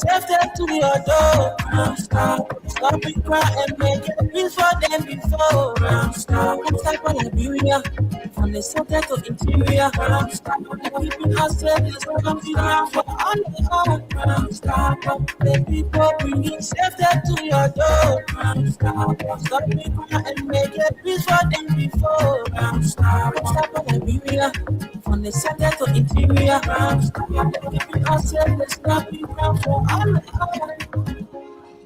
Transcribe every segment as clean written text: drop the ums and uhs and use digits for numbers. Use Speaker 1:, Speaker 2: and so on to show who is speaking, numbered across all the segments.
Speaker 1: safety to your door. Stop it, cry and make it peace for them before. Stop on Liberia, from the center to interior. Stop keeping us safe, there's no confusion for all the own. Stop the people bringing safety to your door. Stop it, cry and make it peace for them before. Stop on Liberia, from the center to interior. Stop keeping us safe, there's no confusion for all the own.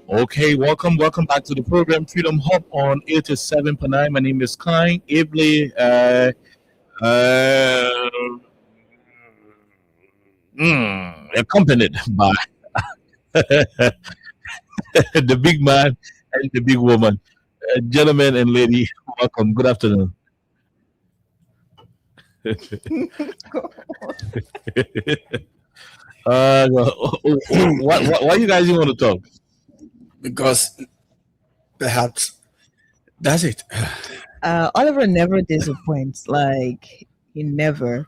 Speaker 2: Okay, welcome back to the program Freedom Hub on 87.9. My name is Klein ably accompanied by the big man and the big woman. Gentlemen and lady, welcome. Good afternoon. Why you guys didn't want to talk?
Speaker 3: Because perhaps that's it.
Speaker 4: Oliver never disappoints. Like, he never.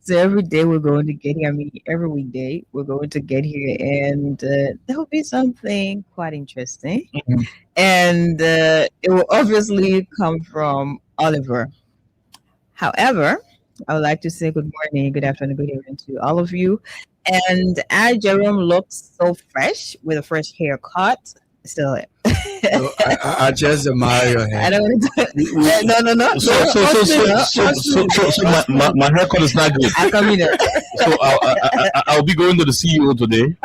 Speaker 4: So every day we're going to get here. I mean, every weekday we're going to get here, and there will be something quite interesting.
Speaker 2: Mhm.
Speaker 4: And it will obviously come from Oliver. However, I would like to say good morning, good afternoon, good evening to all of you. And Jerome looks so fresh with a fresh haircut. So
Speaker 3: So I just admire your
Speaker 4: I
Speaker 3: hair.
Speaker 4: don't want to. No.
Speaker 2: So my haircut is not good.
Speaker 4: I come in there.
Speaker 2: So I'll be going to the CEO today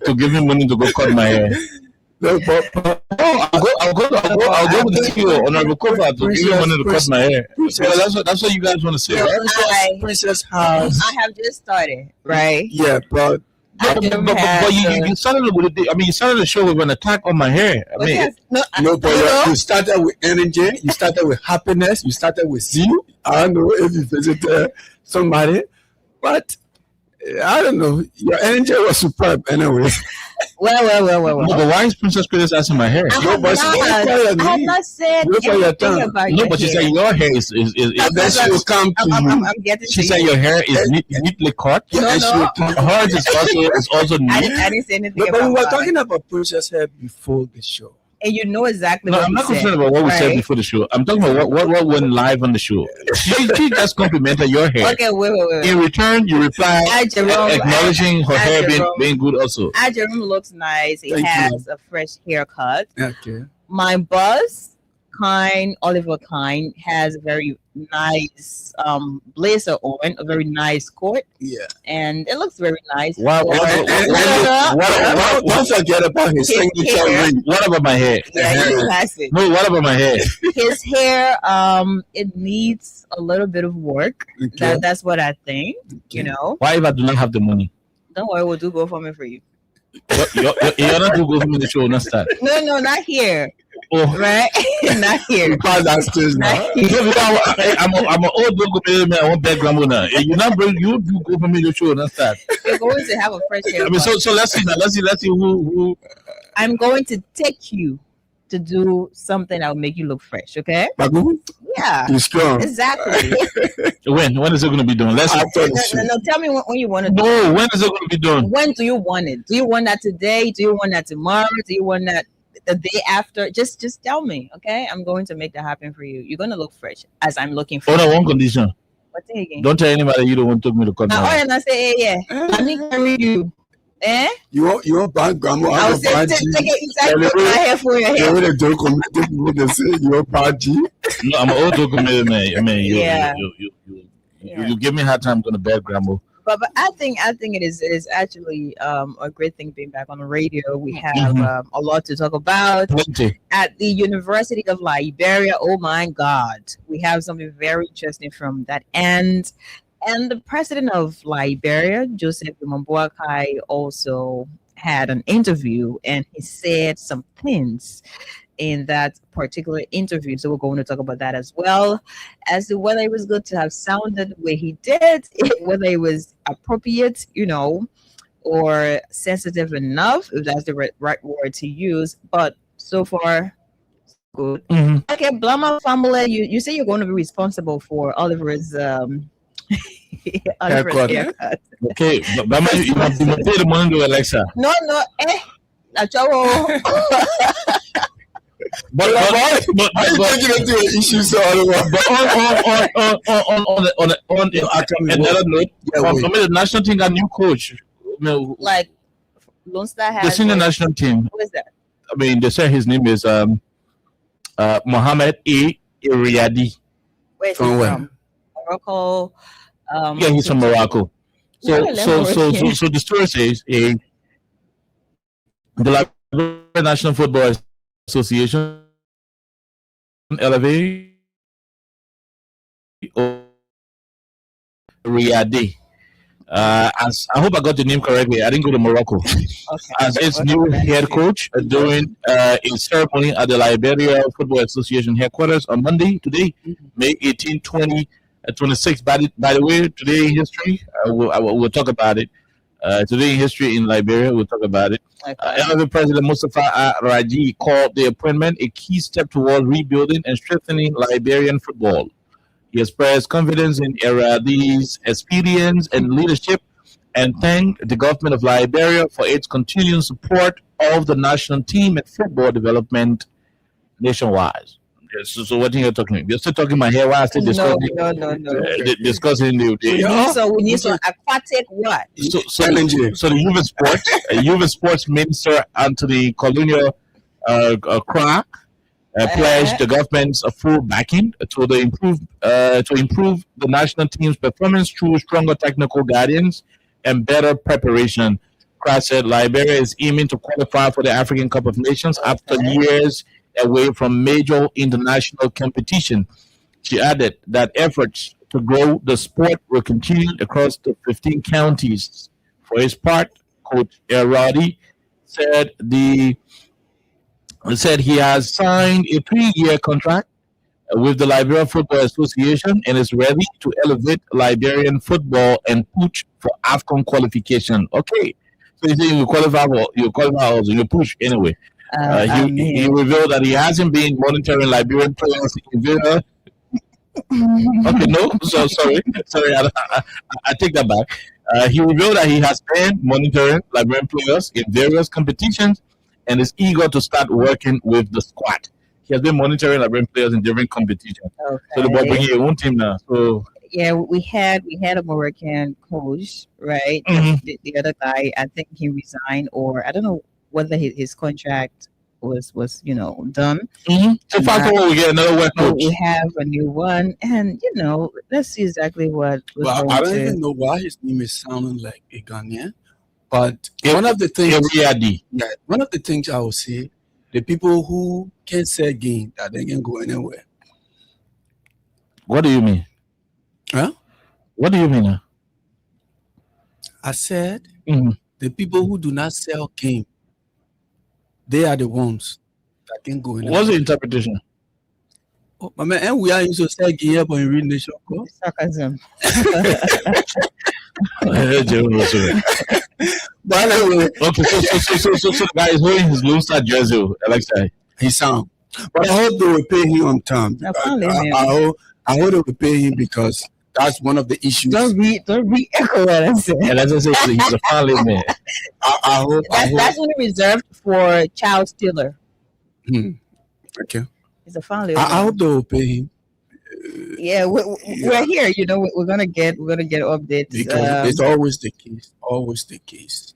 Speaker 2: to give him money to go cut my hair.
Speaker 3: No, but
Speaker 2: I'll go with the CEO on a recover to give him money to cut my hair. So that's what you guys want to say, right?
Speaker 3: Princess House.
Speaker 4: I have just started, right?
Speaker 3: Yeah, but
Speaker 2: But you started with you started the show with an attack on my hair. I mean,
Speaker 3: no, but you started with energy. You started with happiness. You started with zeal. I don't know if you visited somebody, but I don't know. Your energy was superb anyway.
Speaker 4: Well.
Speaker 2: no, but why is Princess Chris asking my hair?
Speaker 4: I
Speaker 3: No,
Speaker 4: have
Speaker 3: but
Speaker 4: not said
Speaker 3: Look at your
Speaker 4: anything
Speaker 3: tongue.
Speaker 4: about
Speaker 2: No,
Speaker 4: your
Speaker 2: but she
Speaker 4: hair.
Speaker 2: said your hair is
Speaker 3: And then she will come to you.
Speaker 4: I'm getting
Speaker 2: she
Speaker 4: to
Speaker 2: said
Speaker 4: you.
Speaker 2: your hair is neatly cut.
Speaker 3: Yeah, and she
Speaker 4: No.
Speaker 3: will come.
Speaker 2: Hers is also
Speaker 4: I
Speaker 2: neat.
Speaker 4: didn't say anything
Speaker 3: No, but we
Speaker 4: about
Speaker 3: were
Speaker 4: that.
Speaker 3: talking about Princess hair before the show.
Speaker 4: And you know exactly
Speaker 2: No,
Speaker 4: what
Speaker 2: I'm
Speaker 4: you
Speaker 2: not
Speaker 4: said,
Speaker 2: concerned about what we said
Speaker 4: right?
Speaker 2: before the show. I'm talking about what went live on the show. She just complimented your hair.
Speaker 4: Okay, wait.
Speaker 2: In return, you reply
Speaker 4: Jerome,
Speaker 2: acknowledging her hair
Speaker 4: Jerome.
Speaker 2: being good also.
Speaker 4: Jerome looks nice. He
Speaker 3: Thank you.
Speaker 4: has a fresh haircut.
Speaker 3: Okay.
Speaker 4: My boss, Oliver Kine, has a very nice blazer on, a very nice coat,
Speaker 3: Yeah.
Speaker 4: and it looks very nice.
Speaker 2: What
Speaker 3: Don't forget about his
Speaker 4: His
Speaker 3: signature
Speaker 4: hair.
Speaker 3: ring.
Speaker 2: about my hair?
Speaker 4: Yeah, he has it.
Speaker 2: No, what about my hair?
Speaker 4: His hair, it needs a little bit of work.
Speaker 3: Okay.
Speaker 4: That's what I think. You know,
Speaker 2: Why if I do not have the money?
Speaker 4: don't worry, we'll do go for me for you.
Speaker 2: You're not going to go for me the show, not start.
Speaker 4: No, not here,
Speaker 2: Oh,
Speaker 4: right? Not here.
Speaker 3: You pass that stage now.
Speaker 4: Not here.
Speaker 2: no, because I'm an old dog man. I want bad grandma now. You not bring you do go for me the show, not start.
Speaker 4: You're going to have a fresh hair.
Speaker 2: I mean, so let's see now. Let's see who.
Speaker 4: I'm going to take you to do something that will make you look fresh. Okay?
Speaker 3: Bagu,
Speaker 4: Yeah.
Speaker 3: you're strong.
Speaker 4: Exactly.
Speaker 2: When is it going to be done? Let's see.
Speaker 3: After the show.
Speaker 4: No, tell me when you want to do it.
Speaker 2: No, when is it going to be done?
Speaker 4: When do you want it? Do you want that today? Do you want that tomorrow? Do you want that the day after? Just tell me, okay? I'm going to make that happen for you. You're going to look fresh as I'm looking
Speaker 2: Oh,
Speaker 4: fresh.
Speaker 2: no, one condition.
Speaker 4: What thing again?
Speaker 2: Don't tell anybody you don't want to take me to cut my
Speaker 4: Now,
Speaker 2: hair.
Speaker 4: and I say, yeah. I need to carry you. Eh?
Speaker 3: You want bad grandma?
Speaker 4: I
Speaker 3: I
Speaker 4: will
Speaker 3: want
Speaker 4: say,
Speaker 3: bad
Speaker 4: take
Speaker 3: G.
Speaker 4: it inside my hair for your
Speaker 3: You
Speaker 4: hair.
Speaker 3: know the joke on people they say you want bad G.
Speaker 2: No, I'm an old dog man. I mean,
Speaker 4: Yeah.
Speaker 2: you give me a hard time. I'm going to bad grandma.
Speaker 4: But I think it is actually a great thing being back on the radio. We have a lot to talk about
Speaker 2: Plenty.
Speaker 4: at the University of Liberia. Oh my God, we have something very interesting from that end. And the president of Liberia, Joseph Boakai, also had an interview, and he said some things in that particular interview. So we're going to talk about that as well, as to whether it was good to have sounded the way he did, whether it was appropriate, or sensitive enough, if that's the right word to use. But so far, good.
Speaker 2: Mhm.
Speaker 4: Okay, Blama family, you say you're going to be responsible for Oliver's Alfred
Speaker 3: Haircut.
Speaker 4: haircut.
Speaker 2: Okay, but you must pay the money to Alexa.
Speaker 4: No, that's all.
Speaker 2: But
Speaker 3: Why are you taking it to an issue so otherwise?
Speaker 2: But on another note, for me, the national team got new coach.
Speaker 4: Like Lone Star has
Speaker 2: The senior national team.
Speaker 4: Who is that?
Speaker 2: I mean, they say his name is Mohammed A. Iriadi.
Speaker 4: Where's he from? Morocco.
Speaker 2: Yeah, he's from Morocco. So the story says the Liberia National Football Association elevate Riyadi. As I hope I got the name correctly. I didn't go to Morocco. As its new head coach during a ceremony at the Liberia Football Association headquarters on Monday, today, May 18, 2026. By the way, today in history, we'll talk about it. Today in history in Liberia, we'll talk about it. LFA President Mustafa Raji called the appointment a key step towards rebuilding and strengthening Liberian football. He expressed confidence in Eradi's experience and leadership and thanked the government of Liberia for its continuing support of the national team and football development nationwide. So what are you talking about? You're still talking about hair while I still discussing.
Speaker 4: No.
Speaker 2: Discussing
Speaker 4: So we need some aquatic what?
Speaker 2: So the youth sports minister Anthony Colonial Kra pledged the government's full backing to improve the national team's performance through stronger technical guidance and better preparation. Kra said Liberia is aiming to qualify for the African Cup of Nations after years away from major international competition. She added that efforts to grow the sport will continue across the 15 counties. For his part, Coach Eradi said he has signed a 3-year contract with the Liberia Football Association and is ready to elevate Liberian football and push for AFCON qualification. Okay, so you say you qualify also, you push anyway. He revealed that he hasn't been monitoring Liberian players in Villa. Okay, no, so sorry, I take that back. He revealed that he has been monitoring Liberian players in various competitions and is eager to start working with the squad. He has been monitoring Liberian players in different competitions. Okay. So the boy bringing your own team now. So
Speaker 4: yeah, we had a Moroccan coach, right? The other guy, I think he resigned, or I don't know whether his contract was done.
Speaker 2: So far, we get another work coach.
Speaker 4: We have a new one, and let's see exactly what.
Speaker 3: I don't even know why his name is sounding like a Ghanaian, but one of the things I would say, the people who can sell game that they can go anywhere.
Speaker 2: What do you mean?
Speaker 3: Huh?
Speaker 2: What do you mean?
Speaker 3: I said the people who do not sell game, they are the ones that can go in.
Speaker 2: What's the interpretation?
Speaker 3: Oh, my man, and we are used to sell game but in real nation.
Speaker 4: Sarcasm.
Speaker 3: But anyway,
Speaker 2: okay, so the guy is wearing his Lone Star jersey, Alexa.
Speaker 3: He sound. But I hope they will pay him on time. I hope they will pay him because that's one of the issues.
Speaker 4: Don't re-echo what I said.
Speaker 2: And as I say, he's a family man.
Speaker 3: I hope
Speaker 4: that's only reserved for child stealer.
Speaker 3: Okay.
Speaker 4: It's a family.
Speaker 3: I hope they will pay him.
Speaker 4: Yeah, we're here. We're gonna get updates
Speaker 3: because it's always the case.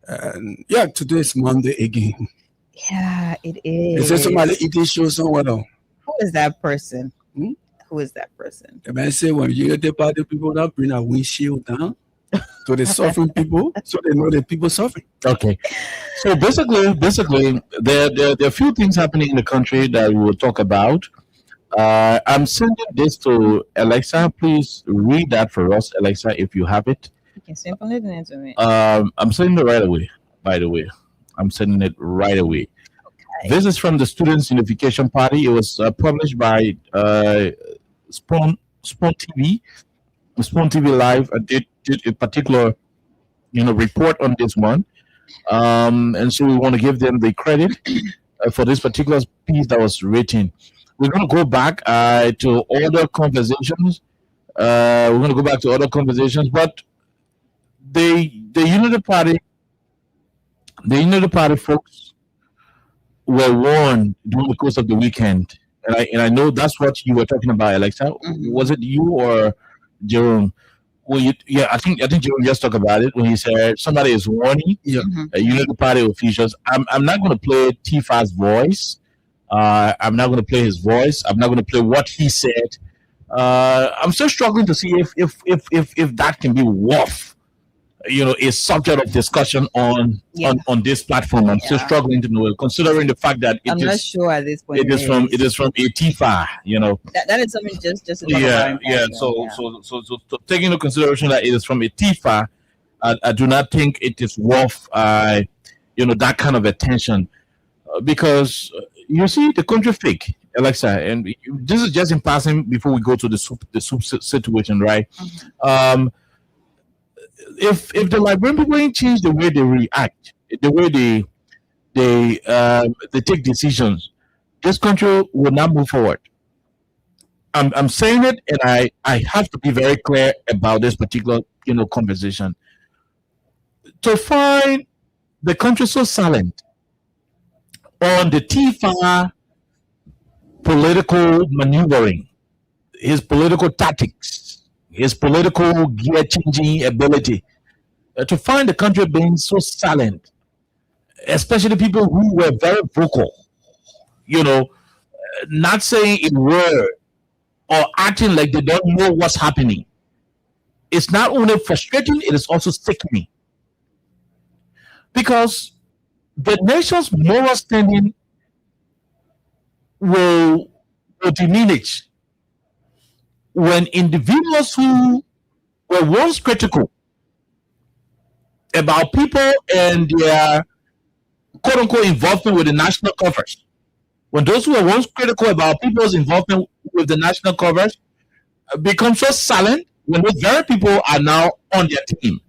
Speaker 3: And yeah, today's Monday again.
Speaker 4: Yeah, it is.
Speaker 3: Is there somebody eating show somewhere else?
Speaker 4: Who is that person? Who is that person?
Speaker 3: The man say when you get the party, people that bring a windshield down to the suffering people, so they know the people suffering.
Speaker 2: Okay, so basically, there are a few things happening in the country that we will talk about. I'm sending this to Alexa. Please read that for us, Alexa, if you have it.
Speaker 4: You can simply send it to me.
Speaker 2: I'm sending it right away. By the way, I'm sending it right away. Okay. This is from the Students Unification Party. It was published by Spawn TV. Spawn TV Live did a particular, report on this one, and so we want to give them the credit for this particular piece that was written. We're going to go back to older conversations We're going to go back to other conversations, but the Unity Party folks were warned during the course of the weekend, and I know that's what you were talking about, Alexa.
Speaker 4: Mhm.
Speaker 2: Was it you or Jerome? Well, yeah, I think Jerome just talked about it when he said somebody is warning
Speaker 3: Yeah.
Speaker 4: Mhm.
Speaker 2: Unity Party officials. I'm not going to play Tifa's voice. I'm not going to play his voice. I'm not going to play what he said. I'm still struggling to see if that can be worth a subject of discussion
Speaker 4: Yeah.
Speaker 2: on this platform. I'm still
Speaker 4: Yeah.
Speaker 2: struggling to know it, considering the fact that
Speaker 4: I'm not sure at this point.
Speaker 2: it is from a Tifa.
Speaker 4: That is something just to talk about
Speaker 2: Yeah,
Speaker 4: in
Speaker 2: yeah.
Speaker 4: passing,
Speaker 2: So,
Speaker 4: yeah.
Speaker 2: so taking into consideration that it is from a Tifa, I do not think it is worth that kind of attention, because you see the country fake, Alexa, and this is just in passing before we go to the soup situation, right? Um, if the Liberian people ain't change the way they react, the way they take decisions, this country will not move forward. I'm saying it, and I have to be very clear about this particular conversation. To find the country so silent on the Tifa political maneuvering, his political tactics, his political gear changing ability, to find the country being so silent, especially people who were very vocal, not saying a word or acting like they don't know what's happening. It's not only frustrating, it is also sickening, because the nation's moral standing will diminish when individuals who were once critical about people and their quote unquote involvement with the national covers, when those who were once critical about people's involvement with the national covers become so silent, when those very people are now on their team,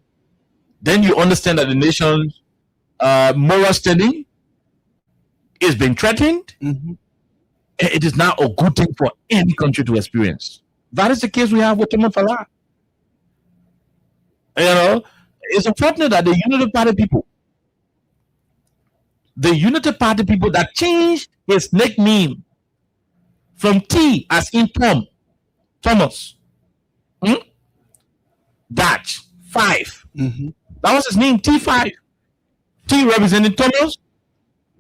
Speaker 2: then you understand that the nation's moral standing is being threatened.
Speaker 3: Mhm.
Speaker 2: It is not a good thing for any country to experience. That is the case we have with Timon Falah. It's unfortunate that the Unity Party people that changed his nickname from T as in Thomas, Dutch 5.
Speaker 3: Mhm.
Speaker 2: That was his name, T5. T representing Thomas,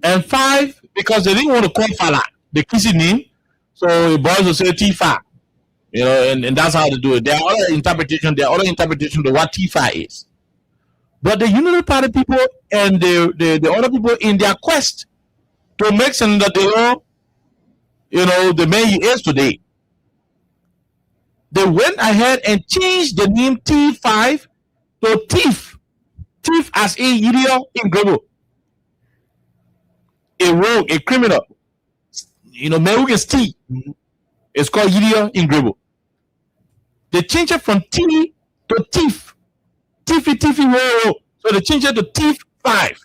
Speaker 2: and 5 because they didn't want to call Falah the kissy name, so the boys will say Tifa. And that's how they do it. There are other interpretations. Of what Tifa is. But the Unity Party people and the other people, in their quest to make Senator Deo, the man he is today, they went ahead and changed the name T5 to Thief. Thief as in Yidio in Grebo. A rogue, a criminal. Meruk is T.
Speaker 3: Mhm.
Speaker 2: It's called Yidio in Grebo. They changed it from T to Thief. Tiffy, whoa. So they changed it to Thief 5.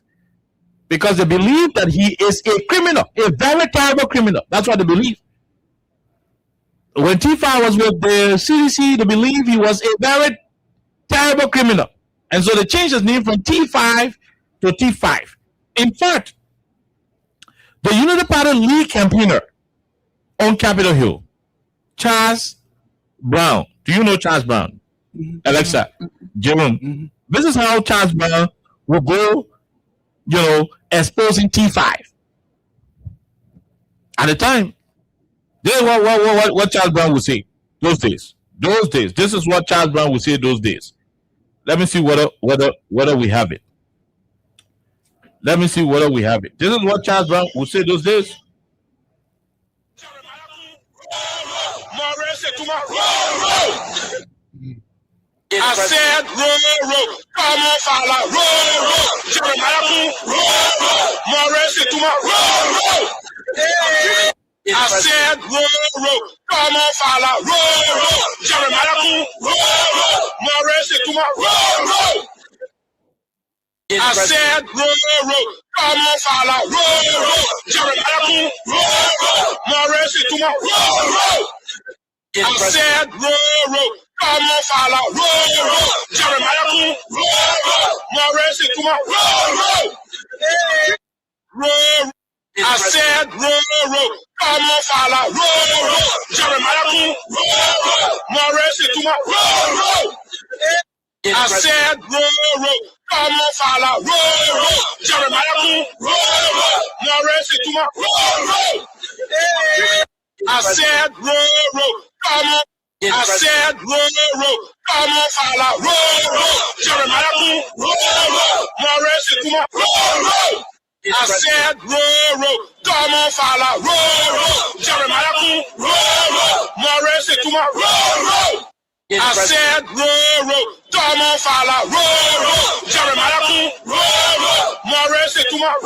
Speaker 2: Because they believe that he is a criminal, a very terrible criminal. That's what they believe. When Tifa was with the CDC, they believe he was a very terrible criminal. And so they changed his name from T5 to T5. In fact, the Unity Party lead campaigner on Capitol Hill, Charles Brown. Do you know Charles Brown?
Speaker 3: Mhm.
Speaker 2: Alexa, Jerome.
Speaker 3: Mhm.
Speaker 2: This is how Charles Brown will go, exposing T5. At the time, this is what Charles Brown would say those days. This is what Charles Brown would say those days. Let me see whether we have it. This is what Charles Brown would say those days.
Speaker 5: I said, roll, come on, fella, roll, Jeremiah, roll, Maurice, to my roll. I said, roll, come on, fella, roll, Jeremiah, roll, Maurice, to my roll. I said, roll, come on, fella, roll, Jeremiah, roll, Maurice, to my roll. I said, roll, Come on, fella, roll. Jeremiah, roll. Morris, roll. I said, roll. Come on, fella, roll. Jeremiah, roll. Morris, roll. I said, roll. Come on, fella, roll. Jeremiah, roll. Morris, roll. I said, roll. Come on. I said, roll. Come on, fella, roll. Jeremiah, roll. Morris, roll. I said, roll. Come on, fella, roll. Jeremiah, roll. Morris, roll. I said, roll. Come on, fella, roll. Jeremiah, roll. Morris, roll.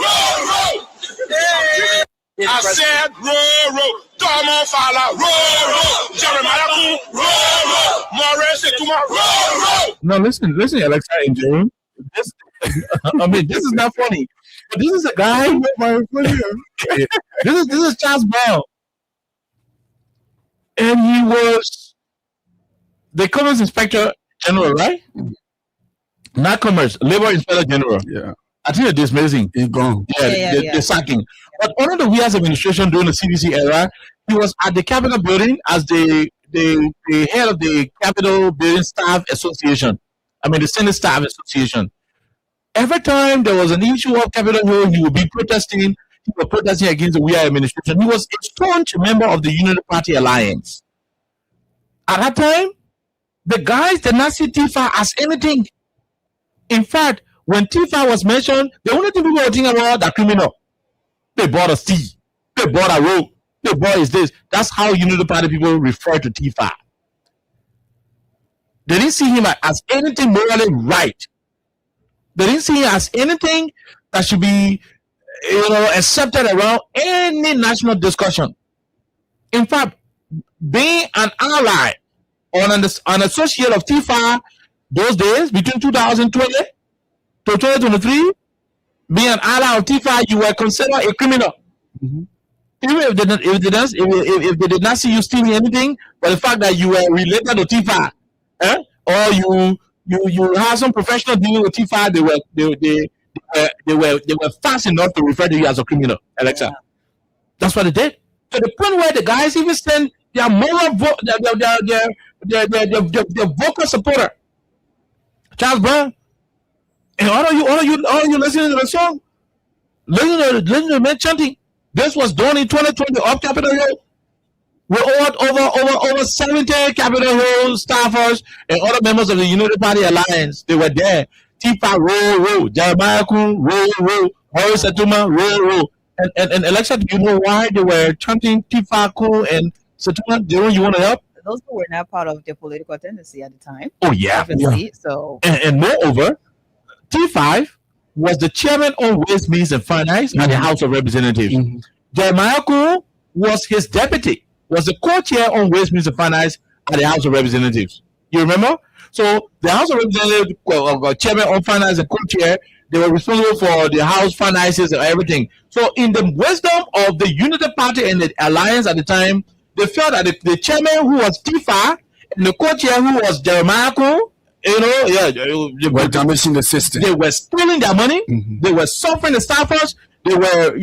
Speaker 5: I said, roll. Come on, fella, roll. Jeremiah, roll. Morris, roll.
Speaker 2: No, listen, Alexa and Jerome. This, I mean, this is not funny. But this is a guy. This is Charles Brown, and he was the Commerce Inspector General, right? Not Commerce, Labor Inspector General.
Speaker 3: Yeah.
Speaker 2: I think it's amazing.
Speaker 3: He's gone.
Speaker 2: The sacking. But under the Weah's administration during the CDC era, he was at the Capitol building as the head of the Capitol Building Staff Association. I mean, the Senate Staff Association. Every time there was an issue of Capitol Hill, he would be protesting. He was protesting against the Weah administration. He was a staunch member of the Unity Party Alliance. At that time, the guys did not see Tifa as anything. In fact, when Tifa was mentioned, the only thing people were thinking about the criminal. They bought a steal. They bought a rope. They bought is this. That's how Unity Party people refer to Tifa. They didn't see him as anything morally right. They didn't see him as anything that should be, accepted around any national discussion. In fact, being an ally or an associate of Tifa those days, between 2020 to 2023, being an ally of Tifa, you were considered a criminal. Mm-hmm. Even if they did not see you stealing anything, but the fact that you were related to Tifa, or you have some professional dealing with Tifa, they were fast enough to refer to you as a criminal, Alexa. Yeah. That's what they did. To the point where the guys even send their moral their vocal supporter, Charles Brown, and all of you listening to the song, listen to the man chanting. This was done in 2020 up Capitol Hill. We over 70 Capitol Hill staffers and other members of the Unity Party Alliance. They were there. Tifa, roll. Jeremiah Kun, roll. Horace Setuma, roll. And Alexa, do you know why they were chanting Tifa, Kun, and Setuma? Do you want to help?
Speaker 4: Those were not part of their political tendency at the time.
Speaker 2: Oh, yeah.
Speaker 4: Obviously, so.
Speaker 2: And moreover, T5 was the chairman on Ways, Means, and Finance at the House of Representatives. Mm-hmm. Jeremiah Kun was his deputy, was the co-chair on Ways, Means, and Finance at the House of Representatives. You remember? So the House of Representatives, chairman on finance and co-chair, they were responsible for the House finances and everything. So in the wisdom of the Unity Party and the Alliance at the time, they felt that the chairman who was Tifa and the co-chair who was Jeremiah Kun, they
Speaker 3: were damaging the system.
Speaker 2: They were stealing their money. Mm-hmm. They were suffering the staffers. They were,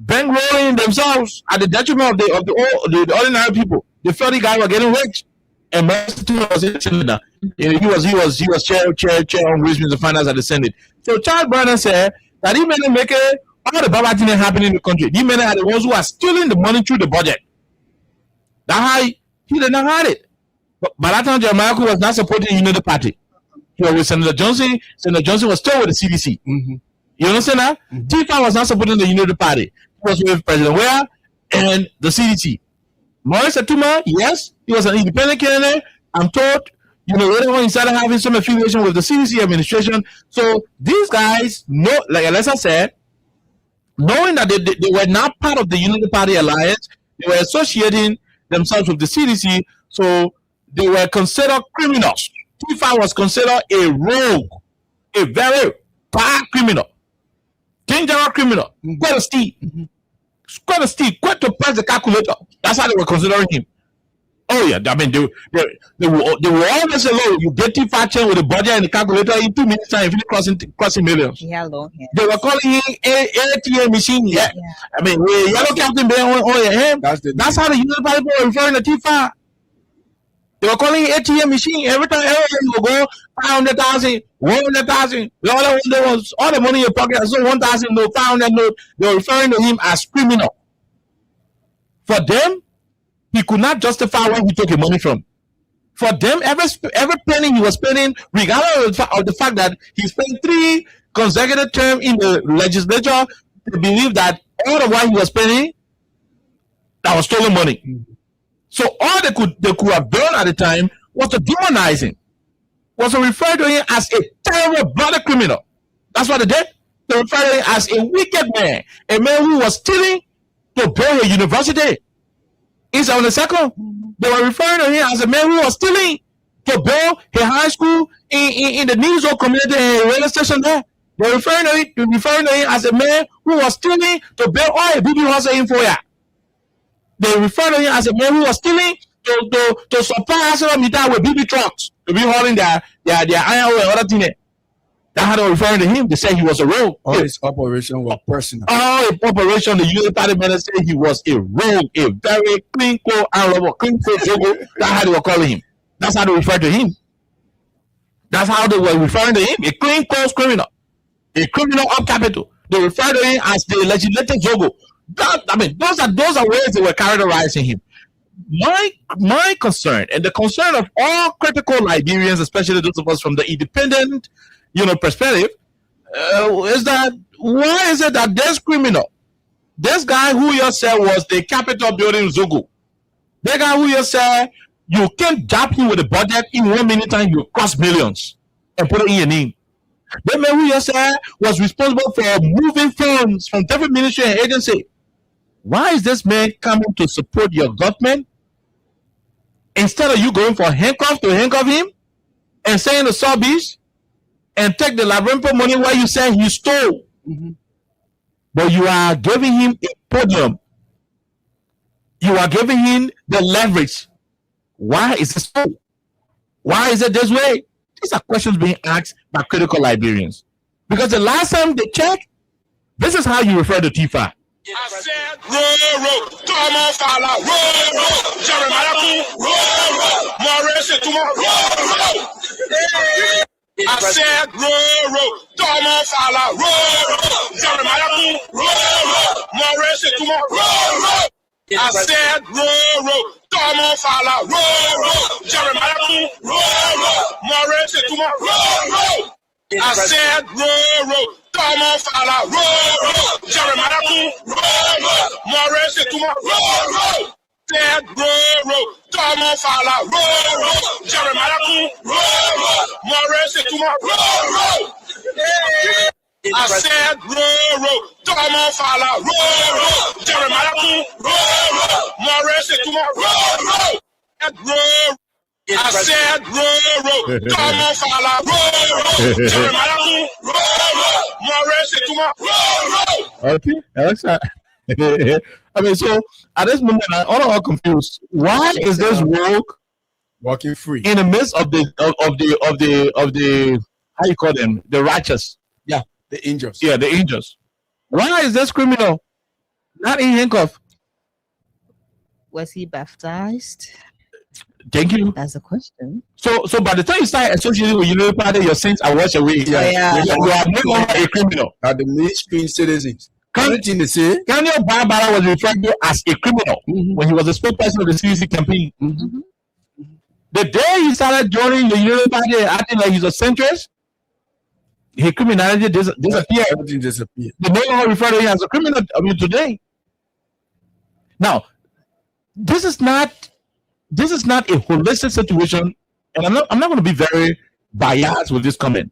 Speaker 2: bankrolling themselves at the detriment of the ordinary people. They felt the guy were getting rich, and most was in he was chair on Ways, Means, and Finance at the Senate. So Charles Brown said that he may make all the bad things happening in the country. These men are the ones who are stealing the money through the budget. That's how he did not hide it. But by that time, Jeremiah was not supporting the Unity Party. He was with Senator Johnson. Senator Johnson was still with the CDC. Mm-hmm. You understand that? Mm-hmm. Tifa was not supporting the Unity Party. He was with President Weah and the CDC. Morris Setuma, yes, he was an independent candidate. I'm told, later on he started having some affiliation with the CDC administration. So these guys, like Alessa said, knowing that they were not part of the Unity Party Alliance, they were associating themselves with the CDC, so they were considered criminals. Tifa was considered a rogue, a very bad criminal, dangerous criminal, quite a steal, quite to press the calculator. That's how they were considering him. Oh yeah, I mean they will always say, "Oh, you get Tifa chain with the budget and the calculator in 2 minutes time, if you crossing millions."
Speaker 4: He had long hair.
Speaker 2: They were calling him ATM machine. Yeah. I mean, with yellow captain there on your hand. That's how the United people were referring to Tifa. They were calling him ATM machine. Every time you will go 500,000, 100,000. All the money in your pocket. So 1,000 no 500 no. They were referring to him as criminal. For them, he could not justify where he took the money from. For them, every penny he was spending, regardless of the fact that he spent 3 consecutive terms in the legislature, they believe that all the while he was spending, that was stolen money. So all they could have done at the time was to demonize him, was to refer to him as a terrible bloody criminal. That's what they did. They referred to him as a wicked man, a man who was stealing to build a university. It's on the second. They were referring to him as a man who was stealing to build a high school in the New Zone community and a railway station there. They were referring to him as a man who was stealing to build all a BB house in for ya. They refer to him as a man who was stealing to supply Arsenal meter with BB trucks to be hauling their iron ore and other things. That's how they were referring to him. They said he was a rogue.
Speaker 3: All his operation was personal.
Speaker 2: All his operation, the United Party members said he was a rogue, a very clean cold Zogo. That's how they were calling him. That's how they referred to him. That's how they were referring to him. A clean cold criminal. A criminal of capital. They referred to him as the legislative Zogo. Those are ways they were characterizing him. My concern, and the concern of all critical Liberians, especially those of us from the independent, perspective, is that why is it that this criminal, this guy who you said was the Capitol building Zogo, the guy who you said you can't jab him with a budget in 1 minute time, you cost millions and put it in your name. The man who you said was responsible for moving funds from different ministry and agency. Why is this man coming to support your government instead of you going for handcuff to handcuff him and saying the subbies and take the Labrampo money where you say he stole? But you are giving him a podium. You are giving him the leverage. Why is it so? Why is it this way? These are questions being asked by critical Liberians. Because the last time they checked, this is how you refer to Tifa.
Speaker 5: I said, roll, come on, fella, roll, Jeremiah, roll, Maurice, tomorrow, roll. I said, roll, come on, fella, roll, Jeremiah, roll, Maurice, tomorrow, roll. I said, roll, come on, fella, roll, Jeremiah, roll, Maurice, tomorrow, roll. I said, roll, come on, fella, roll, Jeremiah, roll, Maurice, tomorrow, roll. Said, roll, come on, fella, roll, Jeremiah, roll, Maurice, tomorrow, roll. I said, roll, come on, fella, roll, Jeremiah, roll, Maurice, tomorrow, roll. I said, roll, come on, fella, roll, Jeremiah, roll, Maurice, tomorrow, roll.
Speaker 2: Okay, Alexa. I mean, so at this moment, I'm all confused. Why is this rogue
Speaker 3: walking free
Speaker 2: in the midst of the how you call them, the righteous?
Speaker 3: Yeah, the angels.
Speaker 2: Yeah, the angels. Why is this criminal not in handcuff?
Speaker 4: Was he baptized?
Speaker 2: Thank you.
Speaker 4: That's a question.
Speaker 2: So by the time you start associating with United Party, your sins are washed away.
Speaker 3: Yeah.
Speaker 2: You are no longer a criminal.
Speaker 3: Are the mainstream citizens. Anything they say?
Speaker 2: Daniel Barbara was referred to as a criminal when he was the spokesperson of the CDC campaign. The day he started joining the United Party and acting like he's a centrist, his criminality disappeared.
Speaker 3: Everything disappeared.
Speaker 2: They no longer refer to him as a criminal today. Now, this is not a holistic situation, and I'm not going to be very biased with this comment.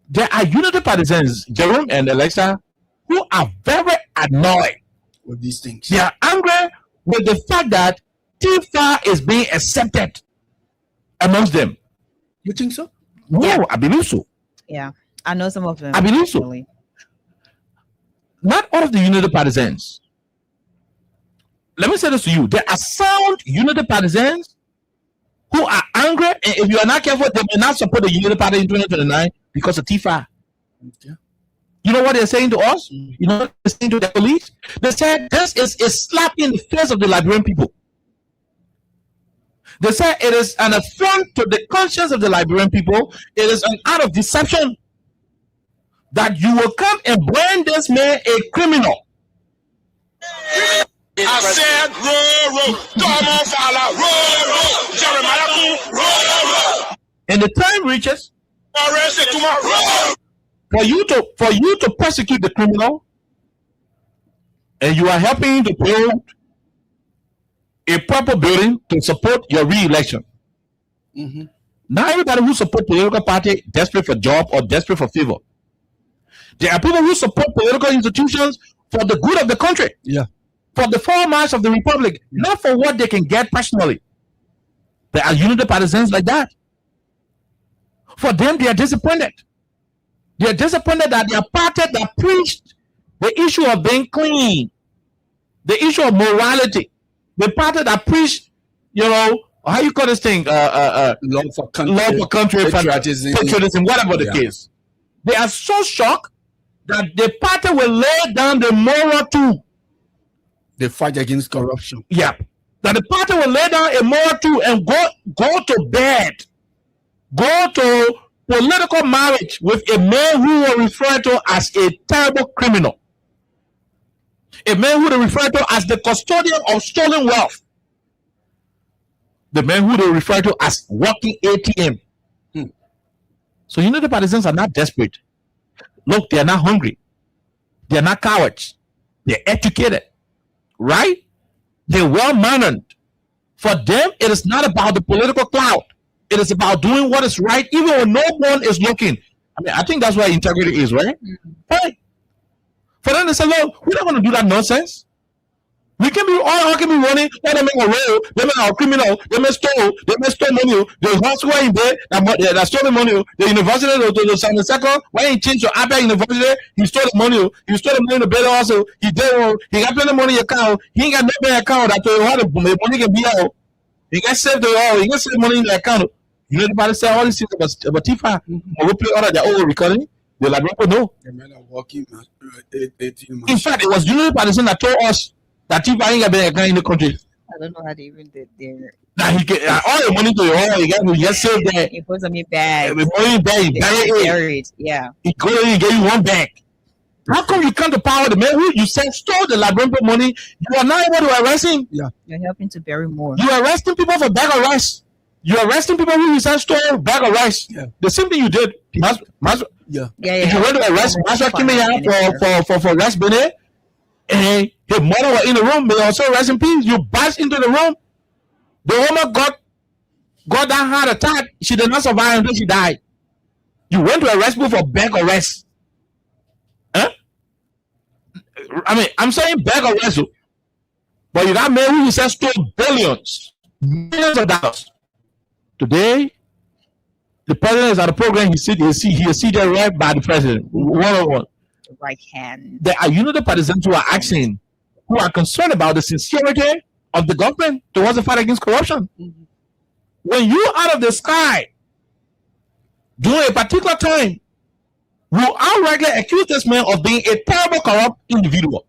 Speaker 2: There are Unity partisans, Jerome and Alexa, who are very annoyed
Speaker 3: with these things.
Speaker 2: They are angry with the fact that Tifa is being accepted amongst them.
Speaker 3: You think so?
Speaker 2: No,
Speaker 4: Yeah.
Speaker 2: I believe so.
Speaker 4: Yeah, I know some of them.
Speaker 2: I believe so.
Speaker 4: actually.
Speaker 2: Not all of the Unity partisans. let me say this to you. There are sound unity partisans who are angry, and if you are not careful, they may not support the unity party in 2029 because of Tifa.
Speaker 3: Okay.
Speaker 2: You know what they're saying to us? You know what they're saying to the police? They said this is a slap in the face of the Liberian people. They said it is an affront to the conscience of the Liberian people. It is an act of deception that you will come and brand this man a criminal.
Speaker 5: I said, roll, come on, fella, roll, Jeremiah, roll.
Speaker 2: And the time reaches for you to persecute the criminal, and you are helping to build a proper building to support your re-election.
Speaker 3: Mm-hmm.
Speaker 2: Not everybody who support political party desperate for job or desperate for favor. There are people who support political institutions for the good of the country.
Speaker 3: Yeah.
Speaker 2: For the foremast of the republic, not for what they can get personally. There are unity partisans like that. For them, they are disappointed. They are disappointed that their party that preached the issue of being clean, the issue of morality, the party that preached, how you call this thing?
Speaker 3: Love for country,
Speaker 2: patriotism, whatever the case. They are so shocked that the party will lay down the moral tool.
Speaker 3: They fight against corruption.
Speaker 2: Yeah. That the party will lay down a moral tool and go to bed. Go to political marriage with a man who will refer to as a terrible criminal. A man who they refer to as the custodian of stolen wealth. The man who they refer to as walking ATM. So the partisans are not desperate. Look, they are not hungry. They are not cowards. They're educated. Right? They're well-mannered. For them, it is not about the political clout. It is about doing what is right, even when no one is looking. I mean, I think that's where integrity is, right? Right. For them to say, look, we're not going to do that nonsense. We can be all can be running. They make a road. They make a criminal. They may steal money. There's one square in there that stole the money. The university to sign the second. When he changed to Abia University, he stole the money. He stole the money in the bed also. He got plenty of money in your account. He ain't got no bank account that how the money can be out. He got saved all. He got saved money in the account. Everybody say all these things about Tifa. We play all of their own recording. The Liberian know.
Speaker 3: The men are working 18 months.
Speaker 2: In fact, it was Unity Partisan that told us that Tifa ain't got a bank in the country.
Speaker 4: I don't know how they even did there.
Speaker 2: Now he get all the money to your home. He get saved there.
Speaker 4: It was bag.
Speaker 2: The money
Speaker 4: buried. Yeah.
Speaker 2: He go in and gave you one bag. How come you come to power the man who you said stole the Liberian money? You are not able to arrest him.
Speaker 3: Yeah.
Speaker 4: You're helping to bury more.
Speaker 2: You are arresting people for bag of rice. You are arresting people who you said stole bag of rice.
Speaker 3: Yeah.
Speaker 2: The same thing you did.
Speaker 3: Yeah.
Speaker 2: If you went to arrest Maswa Kimia for arrest Bene, and his mother was in the room, may also rest in peace. You burst into the room. The woman got that heart attack. She did not survive until she died. You went to arrest people for bag arrest. Huh? I mean, I'm saying bag arrest, but you got men who you said stole billions, millions of dollars. Today, the president is at a program. He seated right by the president, one-on-one.
Speaker 4: Right hand.
Speaker 2: There are unity partisans who are asking, who are concerned about the sincerity of the government towards the fight against corruption. When you out of the sky during a particular time, will outrightly accuse this man of being a terrible corrupt individual,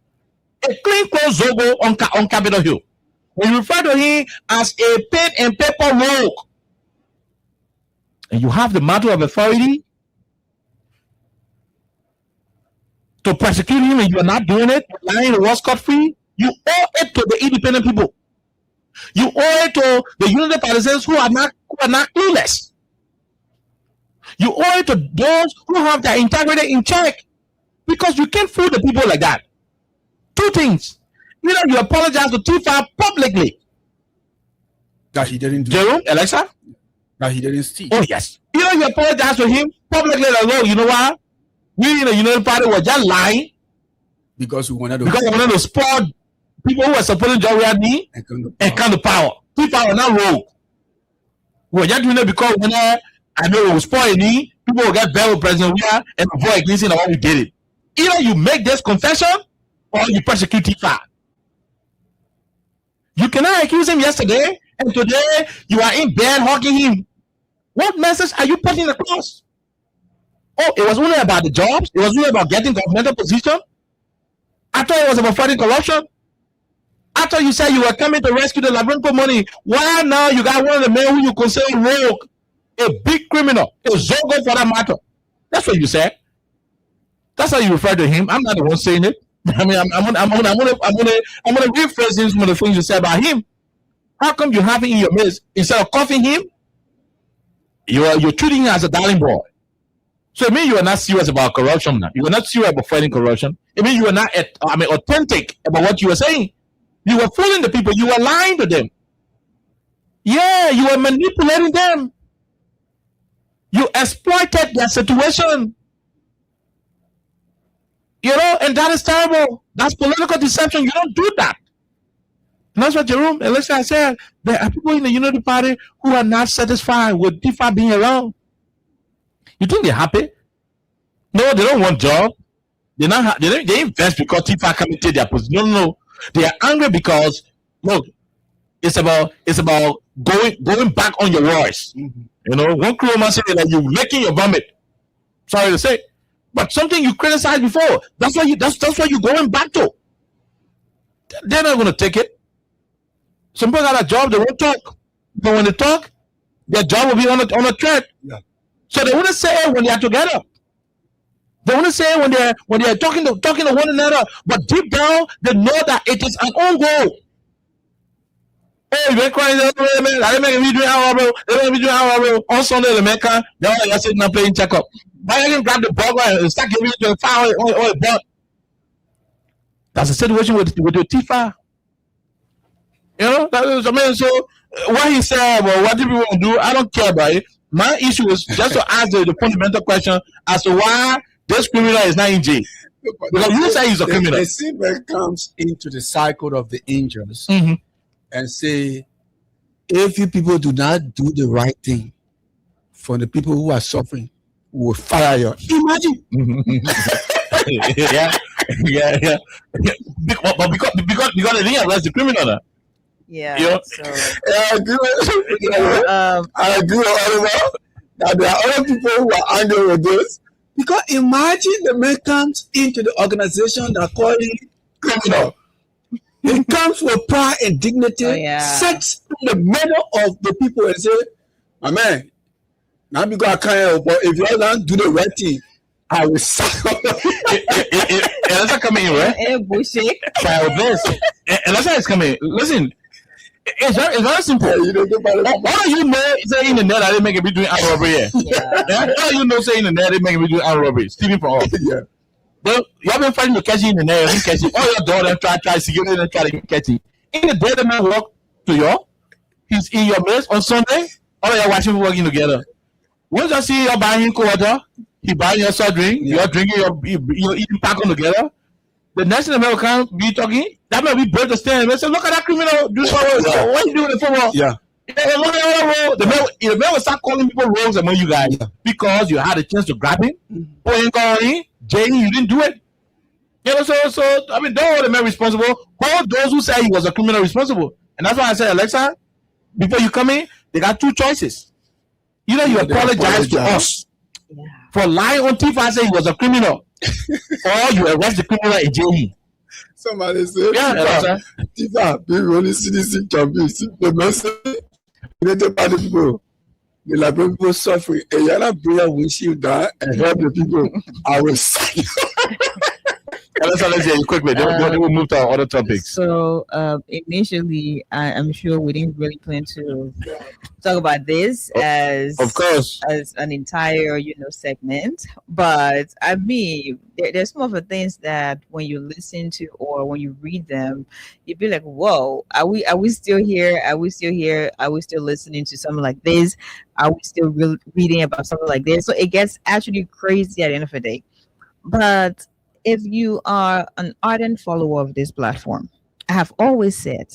Speaker 2: a clean clothes Zobo on Capitol Hill. When you refer to him as a pen and paper rogue, and you have the mantle of authority to persecute him, and you are not doing it, lying the world scot-free, you owe it to the independent people. You owe it to the unity partisans who are not clueless. You owe it to those who have their integrity in check, because you can't fool the people like that. Two things: either you apologize to Tifa publicly
Speaker 3: that he didn't do.
Speaker 2: Jerome, Alexa,
Speaker 3: that he didn't steal.
Speaker 2: Oh yes. Either you apologize to him publicly, like, you know what? We in the United Party were just lying
Speaker 3: because we wanted
Speaker 2: to spoil people who were supporting John Radney and come to power. People are not rogue. We were just doing it because I know it was spoiling me. People will get better with President Weah and avoid listening to what we did it. Either you make this confession or you persecute Tifa. You cannot accuse him yesterday and today you are in bed hugging him. What message are you putting across? Oh, it was only about the jobs. It was only about getting governmental position. I thought it was about fighting corruption. I thought you said you were coming to rescue the Labrinco money. Why now you got one of the men who you consider rogue, a big criminal, a Zogo for that matter? That's what you said. That's how you refer to him. I'm not the one saying it. I mean, I'm gonna rephrase some of the things you said about him. How come you have it in your midst instead of cuffing him? You're treating him as a darling boy. So it means you are not serious about corruption now. You are not serious about fighting corruption. It means you are not authentic about what you were saying. You were fooling the people. You were lying to them. Yeah, you were manipulating them. You exploited their situation. And that is terrible. That's political deception. You don't do that. And that's what Jerome and Alicia said. There are people in the Unity Party who are not satisfied with Tifa being around. You think they're happy? No, they don't want job. They invest because Tifa coming to their position. No. They are angry because look, it's about going back on your voice. Mm-hmm. One crew man said that you're making your vomit. Sorry to say. But something you criticized before, that's what you're going back to. They're not gonna take it. Some people got a job, they won't talk. But when they talk, their job will be on a thread. Yeah. So they wouldn't say it when they are together. They wouldn't say it when they are talking to one another. But deep down, they know that it is an own goal. Hey, you've been crying, man. I didn't make a video on Sunday, the Mecca. They're all sitting and playing checkup. Why you grab the ball and start giving it to a foul or a butt? That's the situation with your Tifa. So what he said, well, what do people want to do? I don't care about it. My issue is just to ask the fundamental question as to why this criminal is not in jail. Because you say he's a criminal.
Speaker 3: The silver comes into the cycle of the angels and say, if you people do not do the right thing for the people who are suffering, we will fire you. Imagine.
Speaker 2: yeah. But because they didn't arrest the criminal now.
Speaker 4: Yeah.
Speaker 3: So, I agree with Oliver that there are other people who are angry with this. Because imagine the man comes into the organization that call him criminal. He comes with pride and dignity, sits in the middle of the people and say, my man, now because I can't help, but if you don't do the right thing, I will sack up.
Speaker 2: And that's coming in, right?
Speaker 4: Bullshit.
Speaker 2: And that's how it's coming. Listen, it's very simple. Why do you know say in the net I didn't make it be doing armed robbery here? Why do you know say in the net I didn't make it be doing armed robbery? Stealing from all. Yeah. Well, you have been fighting to catch you in the net, you catch you. All your daughter try security and try to catch you. In the day the man walk to you, he's in your midst on Sunday, all of you watching working together. Once you see you buying water, he buying your soft drink, you're drinking you're eating popcorn together. The next thing the man can be talking, that man be break the stand and say, look at that criminal do so what are you doing in football? Yeah. Look at all the road. The man will start calling people rogues among you guys because you had a chance to grab him, put him on Jane, you didn't do it. So I mean, don't hold the man responsible. Hold those who say he was a criminal responsible. And that's why I said, Alexa, before you come in, they got two choices. Either you apologize to us for lying on Tifa and say he was a criminal, or you arrest the criminal in jail.
Speaker 3: Somebody said, Tifa, being only citizen can be the message related by the people. The Liberian people suffering. And you're not bring a windshield down and help the people. I will say.
Speaker 2: Let's hear you quickly. Then we'll move to our other topics.
Speaker 4: So initially, I'm sure we didn't really plan to talk about this as an entire segment. But I mean, there's some of the things that when you listen to or when you read them, you'd be like, "Whoa, are we still here? Are we still here? Are we still listening to something like this? Are we still reading about something like this?" So it gets actually crazy at the end of the day. But if you are an ardent follower of this platform, I have always said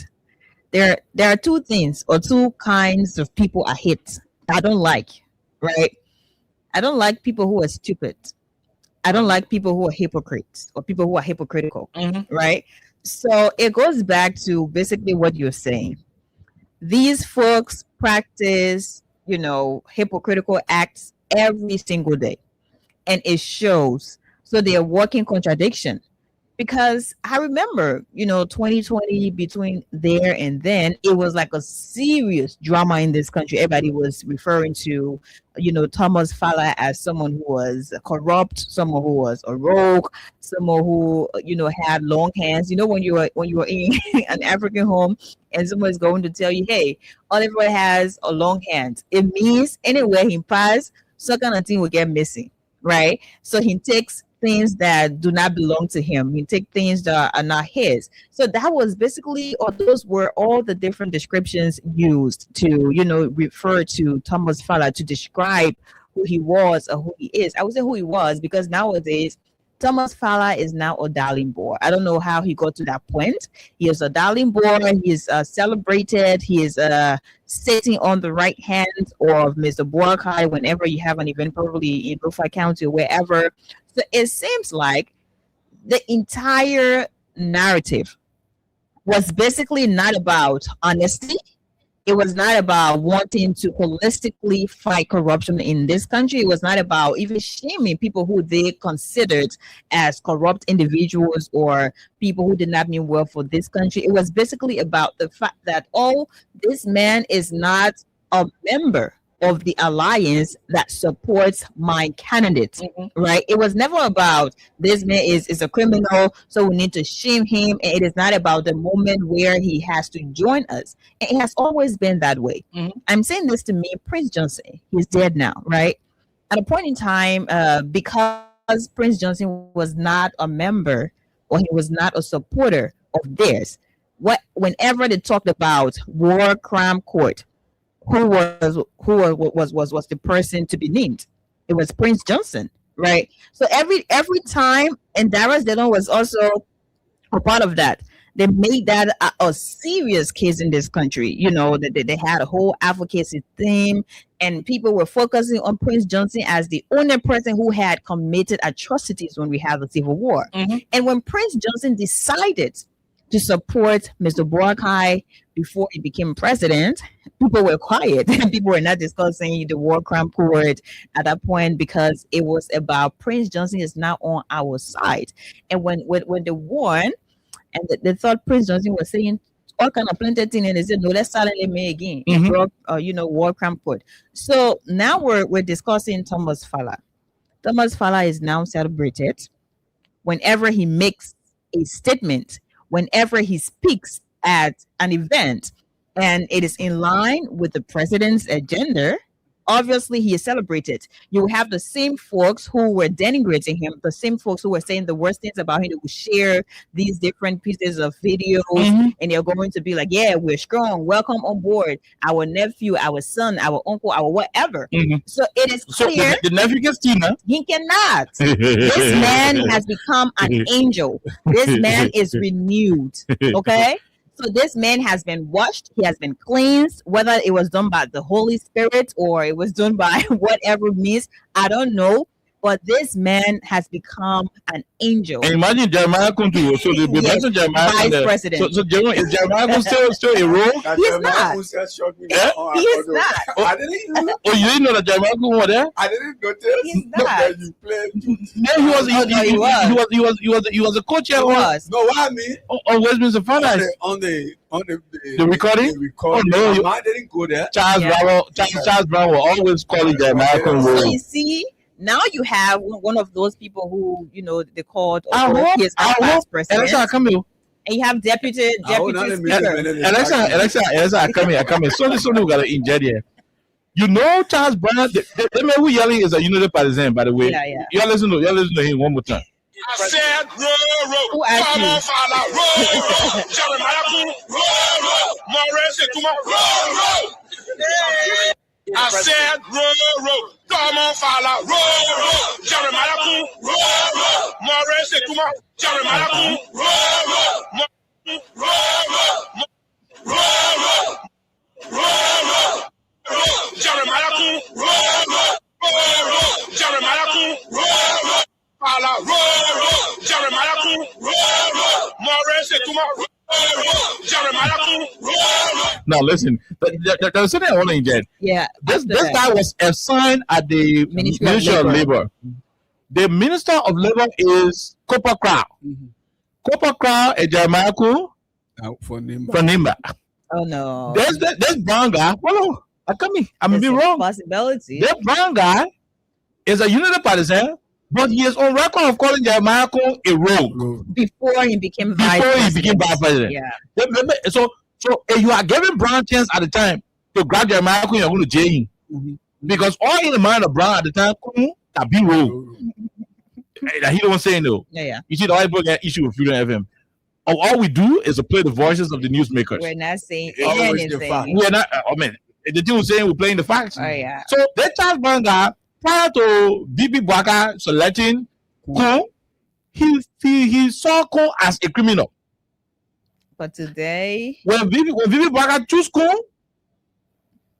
Speaker 4: there are two things or two kinds of people I hate. I don't like, right? I don't like people who are stupid. I don't like people who are hypocrites or people who are hypocritical, right? So it goes back to basically what you're saying. These folks practice, hypocritical acts every single day, and it shows. So they are walking contradiction. Because I remember, 2020, between there and then, it was like a serious drama in this country. Everybody was referring to, Thomas Fala as someone who was corrupt, someone who was a rogue, someone who, had long hands. When you were in an African home and someone's going to tell you, hey, Oliver has a long hand, it means anywhere he pass, some kind of thing will get missing, right? So he takes things that do not belong to him. He take things that are not his. So that was basically, or those were all the different descriptions used to, refer to Thomas Fala, to describe who he was or who he is. I would say who he was, because nowadays Thomas Fala is now a darling boy. I don't know how he got to that point. He is a darling boy. He is celebrated. He is sitting on the right hand of Mr. Boakai whenever you have an event, probably in Rufa County or wherever. So it seems like the entire narrative was basically not about honesty. It was not about wanting to holistically fight corruption in this country. It was not about even shaming people who they considered as corrupt individuals or people who did not mean well for this country. It was basically about the fact that, this man is not a member of the alliance that supports my candidate, right? It was never about this man is a criminal, so we need to shame him. And it is not about the moment where he has to join us. And it has always been that way. I'm saying this to me, Prince Johnson, he's dead now, right? At a point in time, because Prince Johnson was not a member or he was not a supporter of theirs, whenever they talked about war crime court, who was the person to be named? It was Prince Johnson, right? So every time, and Darius Delon was also a part of that. They made that a serious case in this country. That they had a whole advocacy theme, and people were focusing on Prince Johnson as the only person who had committed atrocities when we had the Civil War. And when Prince Johnson decided to support Mr. Boakai before he became president, people were quiet. People were not discussing the war crime court at that point, because it was about Prince Johnson is now on our side. And when they won, and they thought Prince Johnson was saying all kind of plenty things, and they said, no, let's silence me again. And broke, war crime court. So now we're discussing Thomas Fala. Thomas Fala is now celebrated whenever he makes a statement, whenever he speaks at an event, and it is in line with the president's agenda. Obviously, he is celebrated. You have the same folks who were denigrating him, the same folks who were saying the worst things about him. They will share these different pieces of videos, and they're going to be like, yeah, we're strong. Welcome on board. Our nephew, our son, our uncle, our whatever. So it is clear.
Speaker 2: So the nephew gets Tina.
Speaker 4: He cannot. This man has become an angel. This man is renewed. Okay? So this man has been washed, he has been cleansed, whether it was done by the Holy Spirit or it was done by whatever means, I don't know. But this man has become an angel.
Speaker 2: And imagine Jeremiah come to you. So the
Speaker 4: Yes,
Speaker 2: Jeremiah
Speaker 4: vice president.
Speaker 2: So is Jeremiah still a role?
Speaker 4: He's not. He is not.
Speaker 3: I didn't know.
Speaker 2: Oh, you didn't know that Jeremiah was there?
Speaker 3: I didn't notice.
Speaker 4: He's
Speaker 3: No,
Speaker 4: not.
Speaker 3: that you played.
Speaker 2: No, he was a coach here
Speaker 4: He was.
Speaker 3: No, what I mean
Speaker 2: on Westminster Finance.
Speaker 3: on the
Speaker 2: recording?
Speaker 3: The recording.
Speaker 2: Oh, no.
Speaker 3: I didn't go there.
Speaker 2: Charles Brown will always call it Jeremiah
Speaker 4: So
Speaker 2: role.
Speaker 4: you see, now you have one of those people who, they called his
Speaker 2: I
Speaker 4: vice
Speaker 2: hope.
Speaker 4: president.
Speaker 2: Alexa, come here.
Speaker 4: And you have deputy
Speaker 3: Hold on a
Speaker 4: speaker.
Speaker 3: minute.
Speaker 2: Alexa, come here. Sorry, we got to injure here. You know Charles Brown, the man who yelling is a Unity Partisan, by the way.
Speaker 4: Yeah.
Speaker 2: Y'all listen to him one more time.
Speaker 5: I said, roll,
Speaker 4: Who asked
Speaker 5: come
Speaker 4: you?
Speaker 5: on, Fala, roll, Jeremiah, roll, Maurice, roll. I said, roll, come on, Fala, roll, Jeremiah, roll, Maurice, Jeremiah, Jeremiah, Maurice,
Speaker 2: Now listen, there's something I want to inject.
Speaker 4: Yeah.
Speaker 2: This guy was assigned at the Ministry of Labor. The Minister of Labor is Copper Crow. Copper Crow and Jeremiah from Nimba.
Speaker 4: Oh no.
Speaker 2: There's brown guy. Follow. I may be wrong.
Speaker 4: Possibility.
Speaker 2: That brown guy is a unity partisan, but he is on record of calling Jeremiah a rogue
Speaker 4: before he became vice president.
Speaker 2: Yeah. So if you are giving Brown chance at the time to grab Jeremiah, you're going to jail him. Because all in the mind of Brown at the time, that be rogue. He don't say no.
Speaker 4: Yeah.
Speaker 2: You see, the white people get issue with Freedom FM. All we do is to play the voices of the newsmakers.
Speaker 4: We're not saying anything.
Speaker 2: We're not. I mean, the team was saying we're playing the facts.
Speaker 4: Oh yeah.
Speaker 2: So that Charles Brown guy, prior to BB Bwaka selecting Kun, he saw Kun as a criminal.
Speaker 4: But today,
Speaker 2: when BB Bwaka chose Kun,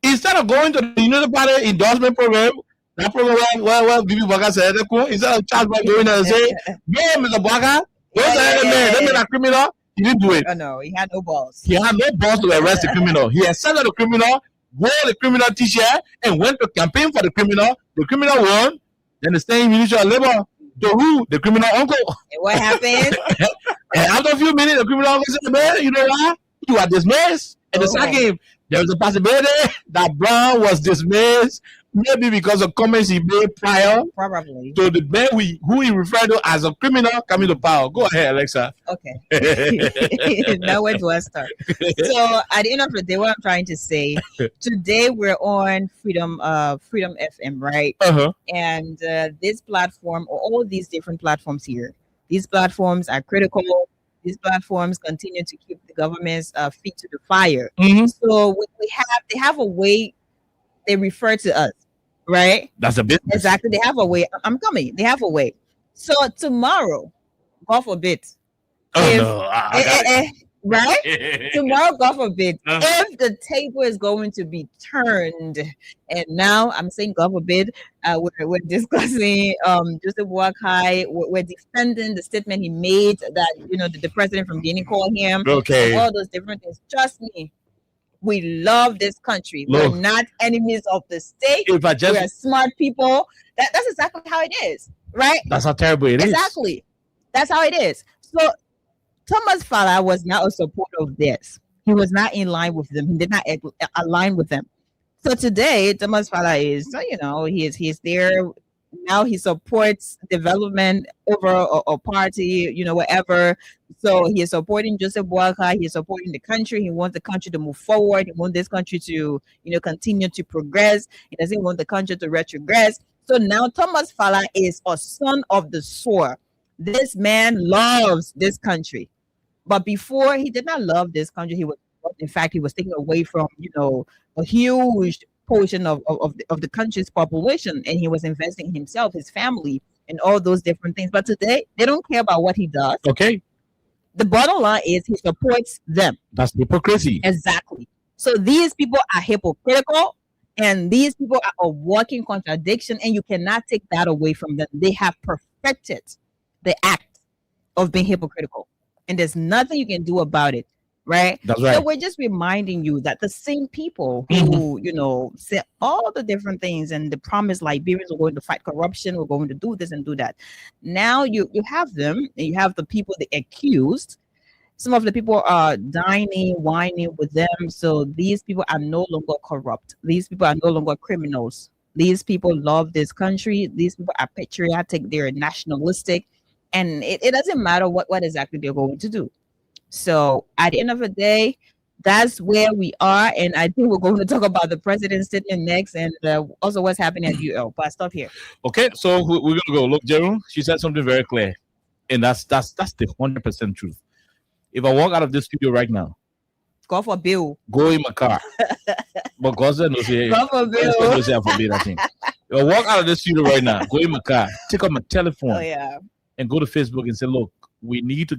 Speaker 2: instead of going to the Unity Party endorsement program, that program where BB Bwaka said Kun, instead of Charles Brown going there and saying, "Yeah, Mr. Bwaka, those are the men, they made a criminal." He didn't do it.
Speaker 4: Oh no, he had no balls.
Speaker 2: He had no balls to arrest the criminal. He accepted the criminal, wore the criminal t-shirt, and went to campaign for the criminal. The criminal won. Then the same Ministry of Labor, to who? The criminal uncle.
Speaker 4: And what happened?
Speaker 2: And after a few minutes, the criminal uncle said, "Man, you know what? You are dismissed." And the second, there was a possibility that Brown was dismissed, maybe because of comments he made prior.
Speaker 4: Probably.
Speaker 2: So the man who he referred to as a criminal coming to power. Go ahead, Alexa.
Speaker 4: Okay. Now where do I start? So at the end of the day, what I'm trying to say, today we're on Freedom FM, right? And this platform, or all these different platforms here, these platforms are critical. These platforms continue to keep the government's feet to the fire. So they have a way they refer to us, right?
Speaker 2: That's a business.
Speaker 4: Exactly. They have a way. I'm coming. They have a way. So tomorrow, God forbid. Right? Tomorrow, God forbid, if the table is going to be turned, and now I'm saying God forbid, we're discussing Joseph Boakai, we're defending the statement he made that the president from Guinea called him.
Speaker 2: Okay.
Speaker 4: All those different things. Trust me. We love this country. Look, we're not enemies of the state. We're smart people. That's exactly how it is, right?
Speaker 2: That's how terrible it is.
Speaker 4: Exactly. That's how it is. So Thomas Fala was not a supporter of this. He was not in line with them. He did not align with them. So today, Thomas Fala is, he's there. Now he supports development over a party, whatever. So he is supporting Joseph Boakai. He is supporting the country. He wants the country to move forward. He wants this country to, continue to progress. He doesn't want the country to retrogress. So now Thomas Fala is a son of the soil. This man loves this country. But before, he did not love this country. He was taken away from, a huge portion of the country's population, and he was investing in himself, his family, and all those different things. But today, they don't care about what he does.
Speaker 2: Okay.
Speaker 4: The bottom line is he supports them.
Speaker 2: That's hypocrisy.
Speaker 4: Exactly. So these people are hypocritical, and these people are a walking contradiction, and you cannot take that away from them. They have perfected the act of being hypocritical, and there's nothing you can do about it. Right.
Speaker 2: That's right.
Speaker 4: So we're just reminding you that the same people who, said all the different things and the promised Liberians are going to fight corruption, we're going to do this and do that. Now you have them, and you have the people they accused. Some of the people are whining with them. So these people are no longer corrupt. These people are no longer criminals. These people love this country. These people are patriotic. They're nationalistic. And it doesn't matter what exactly they're going to do. So at the end of the day, that's where we are. And I think we're going to talk about the president's statement next, and also what's happening at UL. But I'll stop here.
Speaker 2: Okay, so we're going to go. Look, Jerome, she said something very clear. And that's the 100% truth. If I walk out of this studio right now,
Speaker 4: go for Bill.
Speaker 2: Go in my car. But God said no, say,
Speaker 4: go for Bill.
Speaker 2: If I walk out of this studio right now, go in my car, take up my telephone, and go to Facebook and say, look, we need to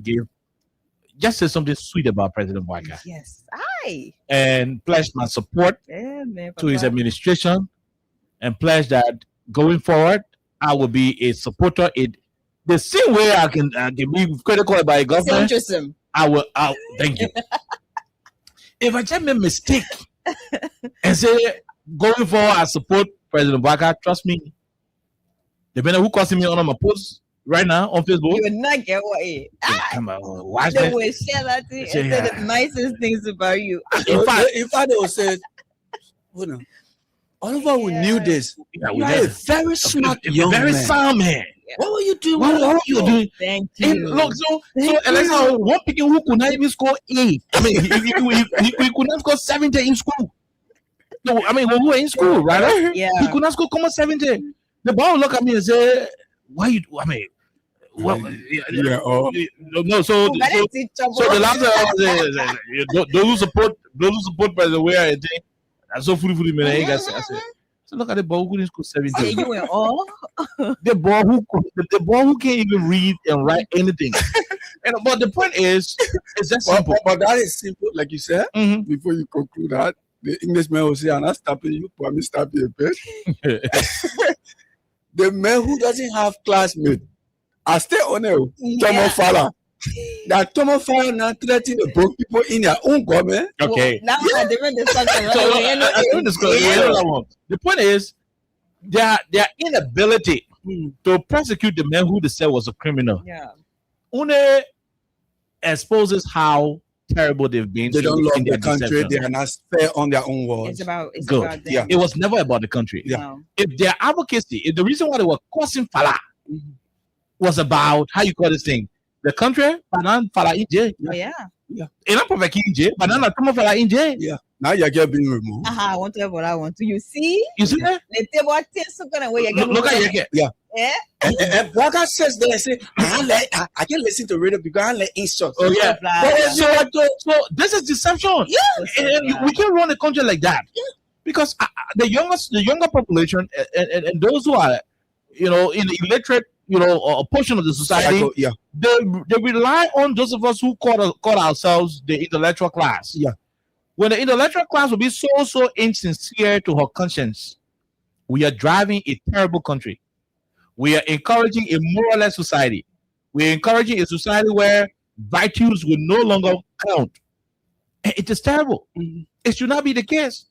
Speaker 2: just say something sweet about President Waka.
Speaker 4: Yes,
Speaker 2: and pledge my support to his administration, and pledge that going forward, I will be a supporter in the same way I can be critical about a government. Thank you. If I just make a mistake and say going forward I support President Baka, trust me, the man who causing me on my post right now on Facebook.
Speaker 4: You would not get what
Speaker 2: Come on, watch
Speaker 4: they
Speaker 2: that.
Speaker 4: will share that thing
Speaker 2: Say,
Speaker 4: and say the nicest things about you.
Speaker 2: In fact,
Speaker 3: if I would say, hold on, Oliver, we knew this.
Speaker 2: yeah,
Speaker 3: You are a very smart young
Speaker 2: very
Speaker 3: man.
Speaker 2: sound man.
Speaker 3: What were you doing?
Speaker 2: What were you doing?
Speaker 4: Thank
Speaker 2: And
Speaker 4: you.
Speaker 2: look, so
Speaker 4: Thank
Speaker 2: Alexa, one picking who could not even score 8. I mean, he could not score 70 in school. No, I mean, when we were in school, right?
Speaker 4: Yeah.
Speaker 2: He could not score 70. The ball look at me and say, "Why you? I mean, well, no." So the last time those who support President Weah, I think that's so fully man. I said, so look at the ball who didn't score 70.
Speaker 4: You went all.
Speaker 2: The ball who can't even read and write anything. But the point is, it's just simple.
Speaker 3: But that is simple, like you said.
Speaker 2: Mhm.
Speaker 3: Before you conclude that, the Englishman will say, "I'm not stopping you, but I'm stopping a bit." The man who doesn't have classmates, I stay on it. Tomo Fala. That Tomo Fala now threatening the broke people in their own government.
Speaker 2: Okay.
Speaker 4: Now I different discussion.
Speaker 2: The point is, their inability to prosecute the man who they said was a criminal
Speaker 4: Yeah.
Speaker 2: only exposes how terrible they've been.
Speaker 3: They don't love
Speaker 2: in
Speaker 3: the
Speaker 2: their
Speaker 3: country.
Speaker 2: deception.
Speaker 3: They are not fair on their own words.
Speaker 4: It's about
Speaker 2: Good.
Speaker 4: them.
Speaker 3: Yeah.
Speaker 2: It was never about the country.
Speaker 3: Yeah.
Speaker 4: No.
Speaker 2: If their advocacy, if the reason why they were causing Fala was about how you call this thing, the country, Banan Fala Inje,
Speaker 4: Oh, yeah.
Speaker 2: enough of a Inje, Banana Tomo Fala Inje.
Speaker 3: Yeah. Now you're getting removed.
Speaker 4: I want to have what I want to. You see?
Speaker 2: You see that?
Speaker 4: The table things so gonna where you
Speaker 2: Look at you.
Speaker 4: Yeah.
Speaker 3: And Braga says there, say, I can listen to radio because I let instructions.
Speaker 2: Oh yeah.
Speaker 4: Blah, blah.
Speaker 2: So this is deception. And we can't run a country like that because the younger population and those who are, in the illiterate, a portion of the society, they rely on those of us who call ourselves the intellectual class.
Speaker 3: Yeah.
Speaker 2: When the intellectual class will be so insincere to her conscience, we are driving a terrible country. We are encouraging a moralist society. We are encouraging a society where virtues will no longer count. And it is terrible. It should not be the case.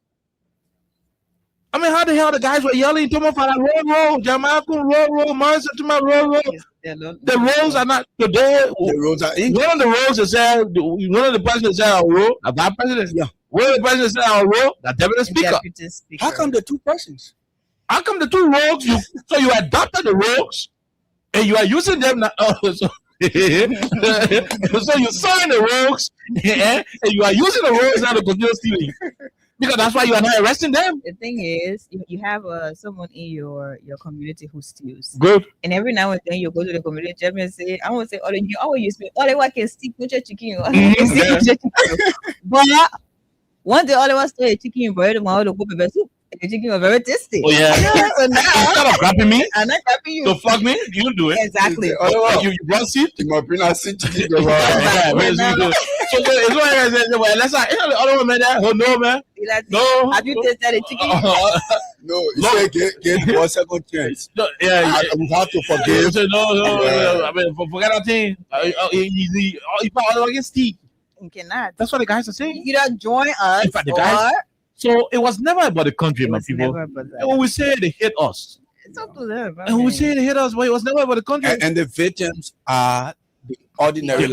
Speaker 2: I mean, how the hell the guys were yelling to me for roll, Jamaican, roll, Morrison to my roll. The roads are not today.
Speaker 3: The roads are in.
Speaker 2: One of the roads is one of the presidents said our road, a bad president.
Speaker 3: Yeah.
Speaker 2: One of the presidents said our road, the deputy speaker.
Speaker 3: How come the two persons?
Speaker 2: How come the two rogues? So you adopted the rogues and you are using them now. So you sign the rogues and you are using the rogues now to continue stealing. Because that's why you are not arresting them.
Speaker 4: The thing is, you have someone in your community who steals.
Speaker 2: Good.
Speaker 4: And every now and then you go to the community and say, I want to say, oh, you always use me. All I want can stick with your chicken. But one day all I was to chicken bread and my soup. The chicken was very tasty.
Speaker 2: Oh yeah.
Speaker 4: So now
Speaker 2: instead of grabbing me,
Speaker 4: I'm not grabbing you.
Speaker 2: so fuck me, you do it.
Speaker 4: Exactly.
Speaker 2: You brought seat.
Speaker 3: You might bring a seat chicken.
Speaker 2: So it's why I said, well, let's say, the other one, man, oh no, man. No.
Speaker 4: Have you tasted the chicken?
Speaker 3: No, you say get 1 second chance.
Speaker 2: No,
Speaker 3: We have to forgive.
Speaker 2: So, no. I mean, forget that thing. You probably get Steve.
Speaker 4: You cannot.
Speaker 2: That's what the guys are saying.
Speaker 4: You don't join us.
Speaker 2: In fact, the guys. So it was never about the country, my people.
Speaker 4: Never about that.
Speaker 2: And when we say they hate us,
Speaker 4: It's up to them.
Speaker 2: and when we say they hate us, but it was never about the country.
Speaker 3: And the victims are the ordinary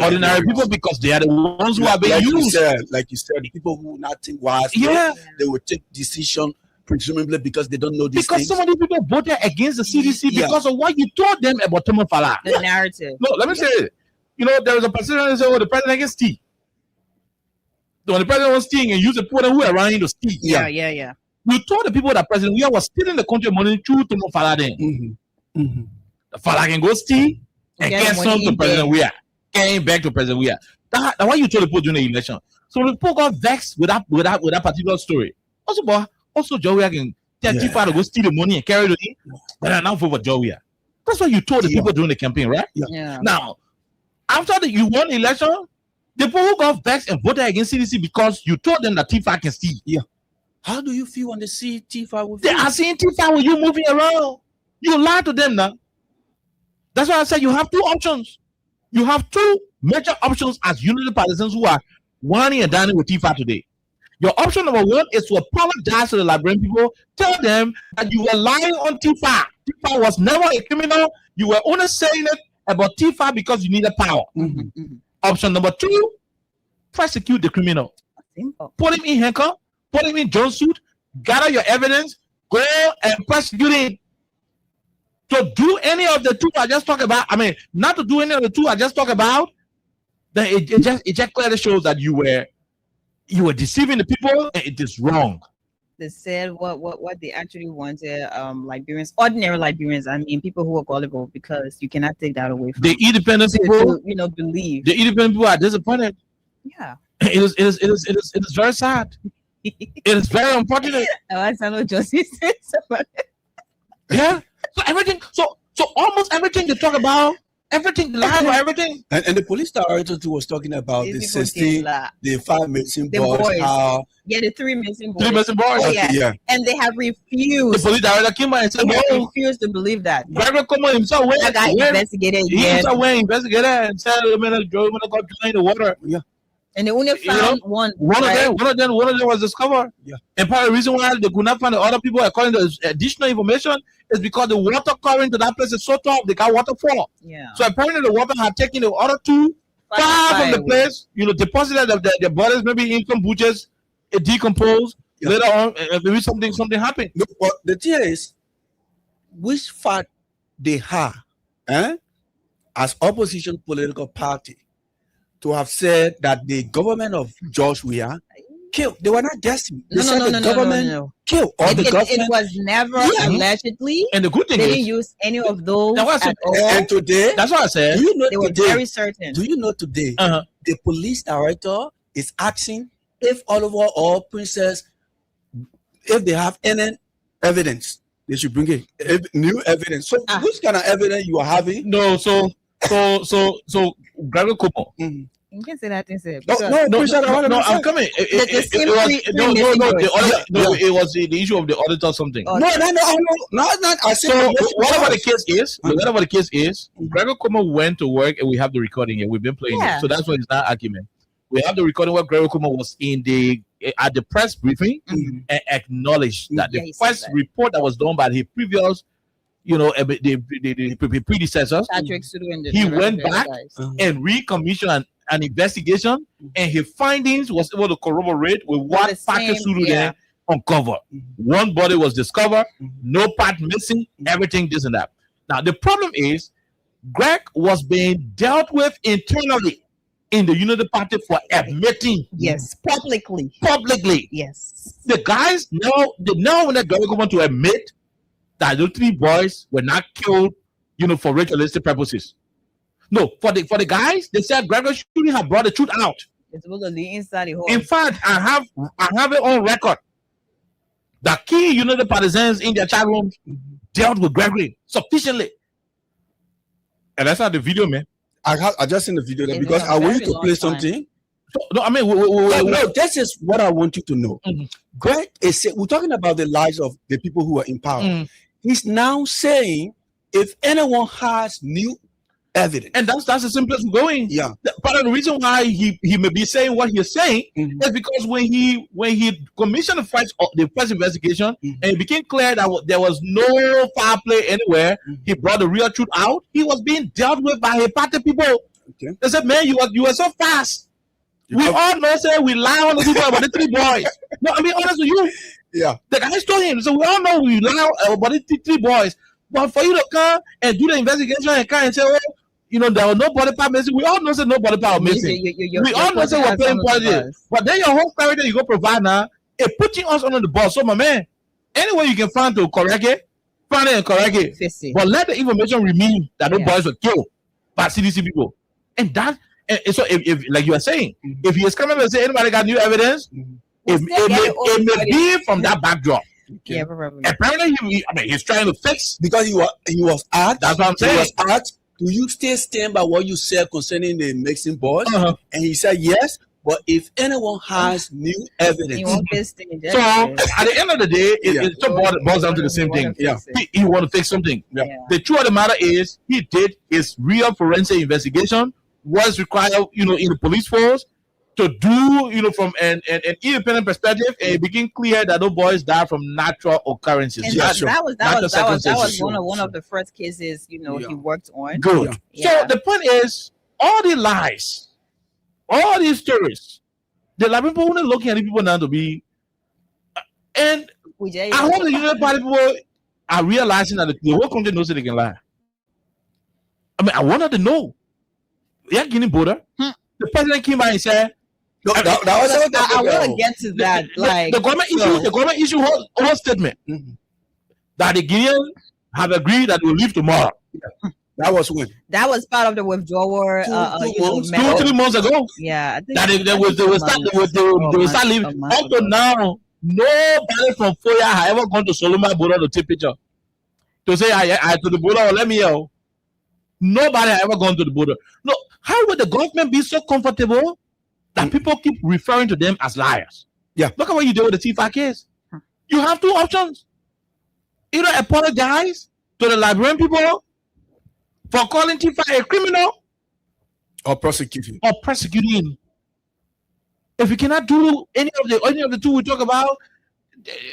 Speaker 2: people because they are the ones who are being used.
Speaker 3: Like you said, people who not think wisely, they will take decision presumably because they don't know these
Speaker 2: because
Speaker 3: things.
Speaker 2: so many people voted against the CDC because of what you told them about Tomo Fala.
Speaker 4: The narrative.
Speaker 2: No, let me say it. There was a person who said, the president gets tea. When the president was stealing and used the people who were around him to steal.
Speaker 4: Yeah.
Speaker 2: You told the people that President Weah was stealing the country money through Tomo Fala then. The Fala can go steal and get some to President Weah. Getting back to President Weah. That's why you told the people during the election. So the people got vexed with that particular story. Also Joe Weah can tell Tifa to go steal the money and carry it in. But I now vote for Joe Weah. That's what you told the people during the campaign, right?
Speaker 4: Yeah.
Speaker 2: Now, after you won the election, the people who got vexed and voted against CDC because you told them that Tifa can steal.
Speaker 3: Yeah. How do you feel when they see Tifa with
Speaker 2: They are seeing Tifa when you moving around. You lie to them now. That's why I said you have two options. You have two major options as unity partisans who are whining and dining with Tifa today. Your option number one is to apologize to the Liberian people. Tell them that you were lying on Tifa. Tifa was never a criminal. You were only saying it about Tifa because you needed power. Option number two, prosecute the criminal. Put him in handcuff, put him in jumpsuit, gather your evidence, go and prosecute him. To do any of the two I just talked about, not to do any of the two I just talked about, then it just clearly shows that you were deceiving the people, and it is wrong.
Speaker 4: They said what they actually wanted, Liberians, ordinary Liberians, people who are gullible, because you cannot take that away from
Speaker 2: the independent people.
Speaker 4: Believe
Speaker 2: the independent people are disappointed.
Speaker 4: Yeah,
Speaker 2: it is very sad. It is very unfortunate.
Speaker 4: I know justice.
Speaker 2: Yeah. So everything. So almost everything they talk about. Everything, lie about everything.
Speaker 3: And the police director too was talking about the 16, the 5 missing boys.
Speaker 4: The 3 missing boys.
Speaker 2: 3 missing boys.
Speaker 4: Oh, yeah. And they have refused.
Speaker 2: The police director came out and said,
Speaker 4: "No, refused to believe that."
Speaker 2: Gregory Como himself went.
Speaker 4: That guy investigated.
Speaker 2: He himself went investigated and said, "I'm gonna go drain the water."
Speaker 3: Yeah.
Speaker 4: And they only found one.
Speaker 2: One of them was discovered.
Speaker 3: Yeah.
Speaker 2: And part of the reason why they could not find the other people, according to additional information, is because the water current to that place is so tough, they got waterfall.
Speaker 4: Yeah.
Speaker 2: So apparently the water had taken the other two far from the place, deposited their bodies maybe in some bushes, it decomposed. Yeah. Later on, maybe something happened.
Speaker 3: Look, but the thing is, which fact they have, as opposition political party, to have said that the government of George Weah killed. They were not guessing. They said the government killed. Or the government.
Speaker 4: It was never allegedly.
Speaker 2: And the good thing
Speaker 4: they
Speaker 2: is,
Speaker 4: didn't use any of those.
Speaker 3: And today,
Speaker 2: that's what I said.
Speaker 3: Do you know
Speaker 4: they were very certain.
Speaker 3: Do you know today the police director is asking if Oliver or Princess, if they have any evidence, they should bring it. New evidence. So which kind of evidence you are having?
Speaker 2: No, so Gregory Como.
Speaker 4: You can say that thing, sir.
Speaker 2: No, I'm coming. It was the issue of the auditor or something.
Speaker 3: No. I said
Speaker 2: whatever the case is, Gregory Como went to work, and we have the recording here. We've been playing it, so that's why it's not argument. We have the recording where Gregory Como was at the press briefing and acknowledged that the first report that was done by his previous, the predecessors, he went back and recommissioned an investigation, and his findings was able to corroborate with what Patrick Suru then uncovered. One body was discovered, no part missing, everything this and that. Now the problem is, Greg was being dealt with internally in the Unity Party for admitting,
Speaker 4: publicly,
Speaker 2: the guys now when Greg want to admit that the 3 boys were not killed, for ritualistic purposes. No, for the guys, they said Gregory shouldn't have brought the truth out.
Speaker 4: It's supposedly inside the hole.
Speaker 2: In fact, I have it on record that key Unity partisans in their chat rooms dealt with Gregory sufficiently. And that's not the video, man.
Speaker 3: I just seen the video there because I want you to play something.
Speaker 2: No,
Speaker 3: no, this is what I want you to know. Greg is we're talking about the lives of the people who are in power. He's now saying if anyone has new evidence,
Speaker 2: and that's the simplest going.
Speaker 3: Yeah.
Speaker 2: Part of the reason why he may be saying what he's saying is because when he commissioned the first investigation and it became clear that there was no foul play anywhere, he brought the real truth out. He was being dealt with by a party people. Okay. They said, "Man, you were so fast." We all know, say we lie on the people about the 3 boys. No, I mean honest with you.
Speaker 3: Yeah.
Speaker 2: The guys told him, so we all know we lie about the 3 boys. But for you to come and do the investigation and come and say, "Oh, there was no body part missing," we all know say no body part missing. We all know say we're playing politics. But then your whole clarity you go provide now, it putting us under the bus. So my man, anyway you can find to correct it, find it and correct it. But let the information remain that no boys were killed by CDC people. And that, and so if like you are saying, if he is coming and say anybody got new evidence, it may be from that backdrop.
Speaker 4: Okay. Yeah, probably.
Speaker 2: Apparently, he's trying to fix
Speaker 3: because he was asked.
Speaker 2: That's what I'm saying.
Speaker 3: He was asked, "Do you still stand by what you said concerning the mixing boys?" And he said, "Yes." But if anyone has new evidence,
Speaker 2: so at the end of the day, it boils down to the same thing. Yeah, he want to fix something. Yeah. The truth of the matter is, he did his real forensic investigation what's required, in the police force to do, from an independent perspective, and it became clear that those boys died from natural occurrences.
Speaker 4: And that was one of the first cases, he worked on.
Speaker 2: Good.
Speaker 4: Yeah.
Speaker 2: So the point is, all the lies, all these stories, the Liberian people are looking at the people now to be, and I hope the United Party people are realizing that the whole country knows that they can lie. I mean, I wanted to know. Yeah, Guinea border. The president came by and said,
Speaker 3: I
Speaker 4: want to get to that.
Speaker 2: The government issued a whole statement that the Guineans have agreed that we'll leave tomorrow.
Speaker 3: That was when?
Speaker 4: That was part of the withdrawal.
Speaker 2: 2-3 months ago.
Speaker 4: Yeah, I think
Speaker 2: that they will start leaving. Up to now, nobody from Foya has ever gone to Solomon border to take picture. To say I to the border, let me know. Nobody has ever gone to the border. No, how would the government be so comfortable that people keep referring to them as liars?
Speaker 3: Yeah.
Speaker 2: Look at what you did with the Tifa case. You have two options. Either apologize to the Liberian people for calling Tifa a criminal,
Speaker 3: or prosecuting.
Speaker 2: If you cannot do any of the two we talk about,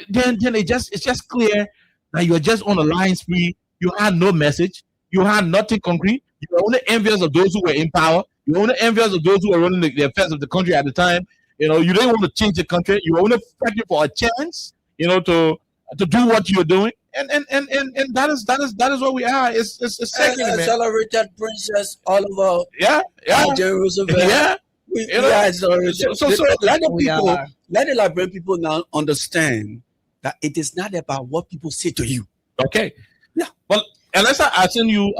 Speaker 2: then it's just clear that you're just on a lying spree. You had no message. You had nothing concrete. You were only envious of those who were in power. You were only envious of those who were running the affairs of the country at the time. You didn't want to change the country. You were only fighting for a chance, to do what you're doing. And that is what we are. It's second, man.
Speaker 3: Accelerated princess all over.
Speaker 2: Yeah.
Speaker 3: Jerusalem.
Speaker 2: Yeah.
Speaker 3: So let the Liberian people now understand that it is not about what people say to you.
Speaker 2: Okay. Yeah. Well, unless I send you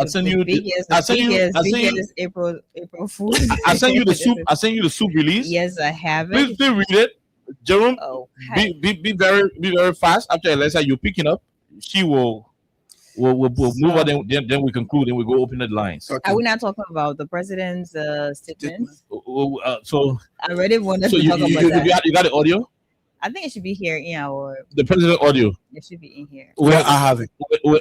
Speaker 4: April Fool.
Speaker 2: I send you the soup. I send you the soup release.
Speaker 4: Yes, I have it.
Speaker 2: Please read it, Jerome.
Speaker 4: Okay.
Speaker 2: Be very fast. After Alessa, you're picking up. She will move on. Then we conclude. Then we go open the lines.
Speaker 4: Okay. Are we not talking about the president's statement?
Speaker 2: So
Speaker 4: I really wanted to talk about that.
Speaker 2: You got the audio?
Speaker 4: I think it should be here in our.
Speaker 2: The president audio.
Speaker 4: It should be in here.
Speaker 3: Well, I have it.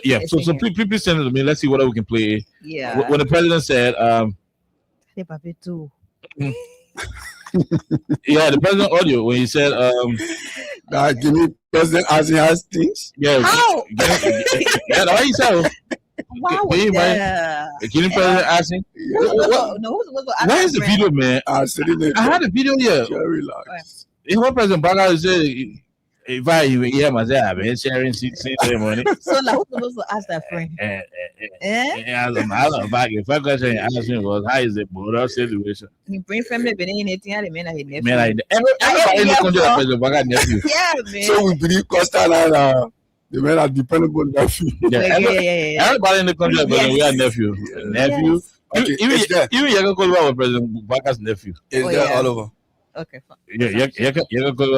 Speaker 2: Yeah. So please send it to me. Let's see whether we can play it.
Speaker 4: Yeah.
Speaker 2: When the president said, yeah, the president audio when he said,
Speaker 3: give me president as he has things.
Speaker 2: Yeah.
Speaker 4: How?
Speaker 2: Yeah, why you said?
Speaker 4: Wow.
Speaker 2: The Guinea president asking. Where is the video, man? I had a video here.
Speaker 3: Relax.
Speaker 2: What President Baga said, if I hear myself, I've been sharing money.
Speaker 4: So, like, who's supposed to ask that friend?
Speaker 2: I don't know. If I question asking was, how is the border situation?
Speaker 4: You bring family, but ain't anything. I mean,
Speaker 2: everybody in the country that President Baga nephew.
Speaker 4: Yeah, man.
Speaker 3: So we believe Costa and the men are dependable nephew.
Speaker 2: Yeah. Everybody in the country that we are nephew. Nephew. Even Yaga was President Baga's nephew.
Speaker 3: Is there all over?
Speaker 4: Okay, fine.
Speaker 2: Yeah, Yaga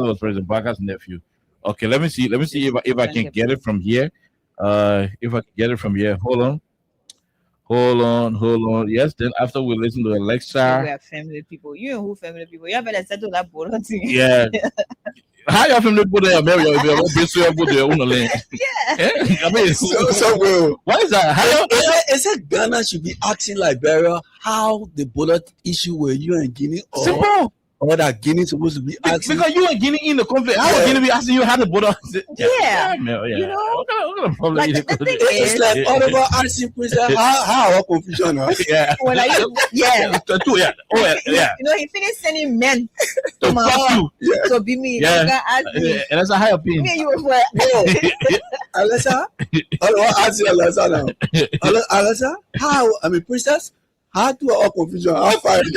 Speaker 2: was President Baga's nephew. Okay, let me see if I can get it from here. If I can get it from here. Hold on. Yes, then after we listen to Alexa.
Speaker 4: We have family people. You know who family people? You have better settle that border thing.
Speaker 2: Yeah. How you family people there? Maybe if you have put their own land.
Speaker 4: Yeah.
Speaker 2: I mean,
Speaker 3: so well.
Speaker 2: What is that?
Speaker 3: Is it Ghana should be asking Liberia how the border issue were you and Guinea?
Speaker 2: Simple.
Speaker 3: Or that Guinea supposed to be asking?
Speaker 2: Because you and Guinea in the conflict. How Guinea be asking you how the border?
Speaker 4: Yeah.
Speaker 2: You know, what kind of problem
Speaker 4: like,
Speaker 2: is
Speaker 4: the thing
Speaker 3: it's
Speaker 4: is,
Speaker 3: like all about asking president how confusion.
Speaker 2: Yeah.
Speaker 4: When I yeah.
Speaker 2: Yeah.
Speaker 4: You know, he finished sending men
Speaker 2: to fuck you.
Speaker 4: So be me.
Speaker 2: Yeah. And that's a high opinion.
Speaker 4: Me, you were
Speaker 3: Alessa? I want to ask you Alessa now. Alessa, how? I mean, princess? How do all confusion? How far?
Speaker 4: When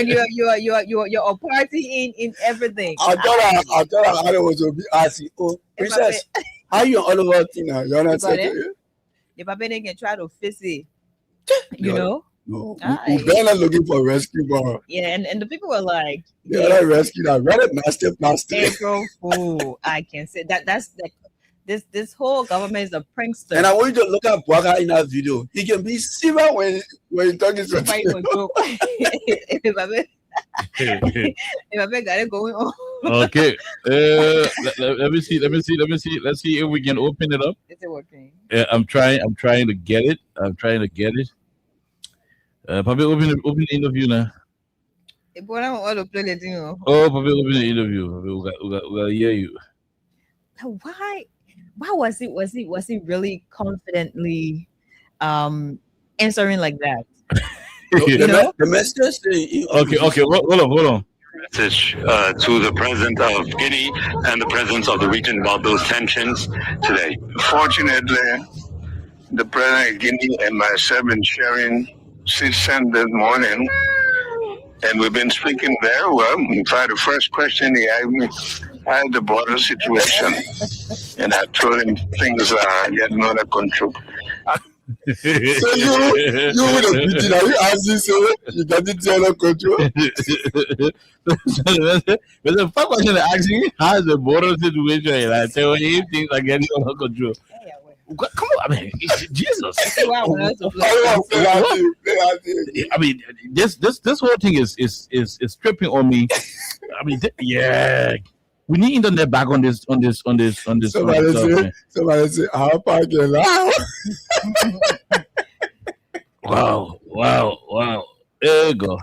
Speaker 4: you're a party in everything.
Speaker 3: I thought I was to be asking. Oh, princess, how you all over thing now? You understand?
Speaker 4: The papa can try to fix it. You know?
Speaker 3: No, we're not looking for rescue, but
Speaker 4: yeah, and the people were like,
Speaker 3: yeah, like rescue that very nasty.
Speaker 4: April Fool. I can say that's like. This whole government is a prankster.
Speaker 3: And I want you to look at Bwaga in that video. He can be serious when he's talking to
Speaker 4: you. If I got it going on.
Speaker 2: Okay. Let me see. Let's see if we can open it up.
Speaker 4: Is it working?
Speaker 2: I'm trying to get it. Papi, open the interview now.
Speaker 4: But I want to play the thing.
Speaker 2: Oh, Papi, open the interview. We got hear you.
Speaker 4: Why was it really confidently answering like that?
Speaker 3: The message say,
Speaker 2: Okay, hold on.
Speaker 5: Message to the president of Guinea and the presidents of the region about those tensions today. Fortunately, the president of Guinea and myself been sharing citizen this morning, and we've been speaking very well. In fact, the first question he asked me, I had the border situation, and I told him things are getting under control.
Speaker 3: so you would have beaten. Are you asking so you got it under control?
Speaker 2: But the first question I asked you, how's the border situation? And I tell you, things are getting under control. Come on, I mean, Jesus. I mean, this whole thing is tripping on me. I mean, yeah. We need internet back on this.
Speaker 3: Somebody say, how about you now?
Speaker 2: Wow. There you go.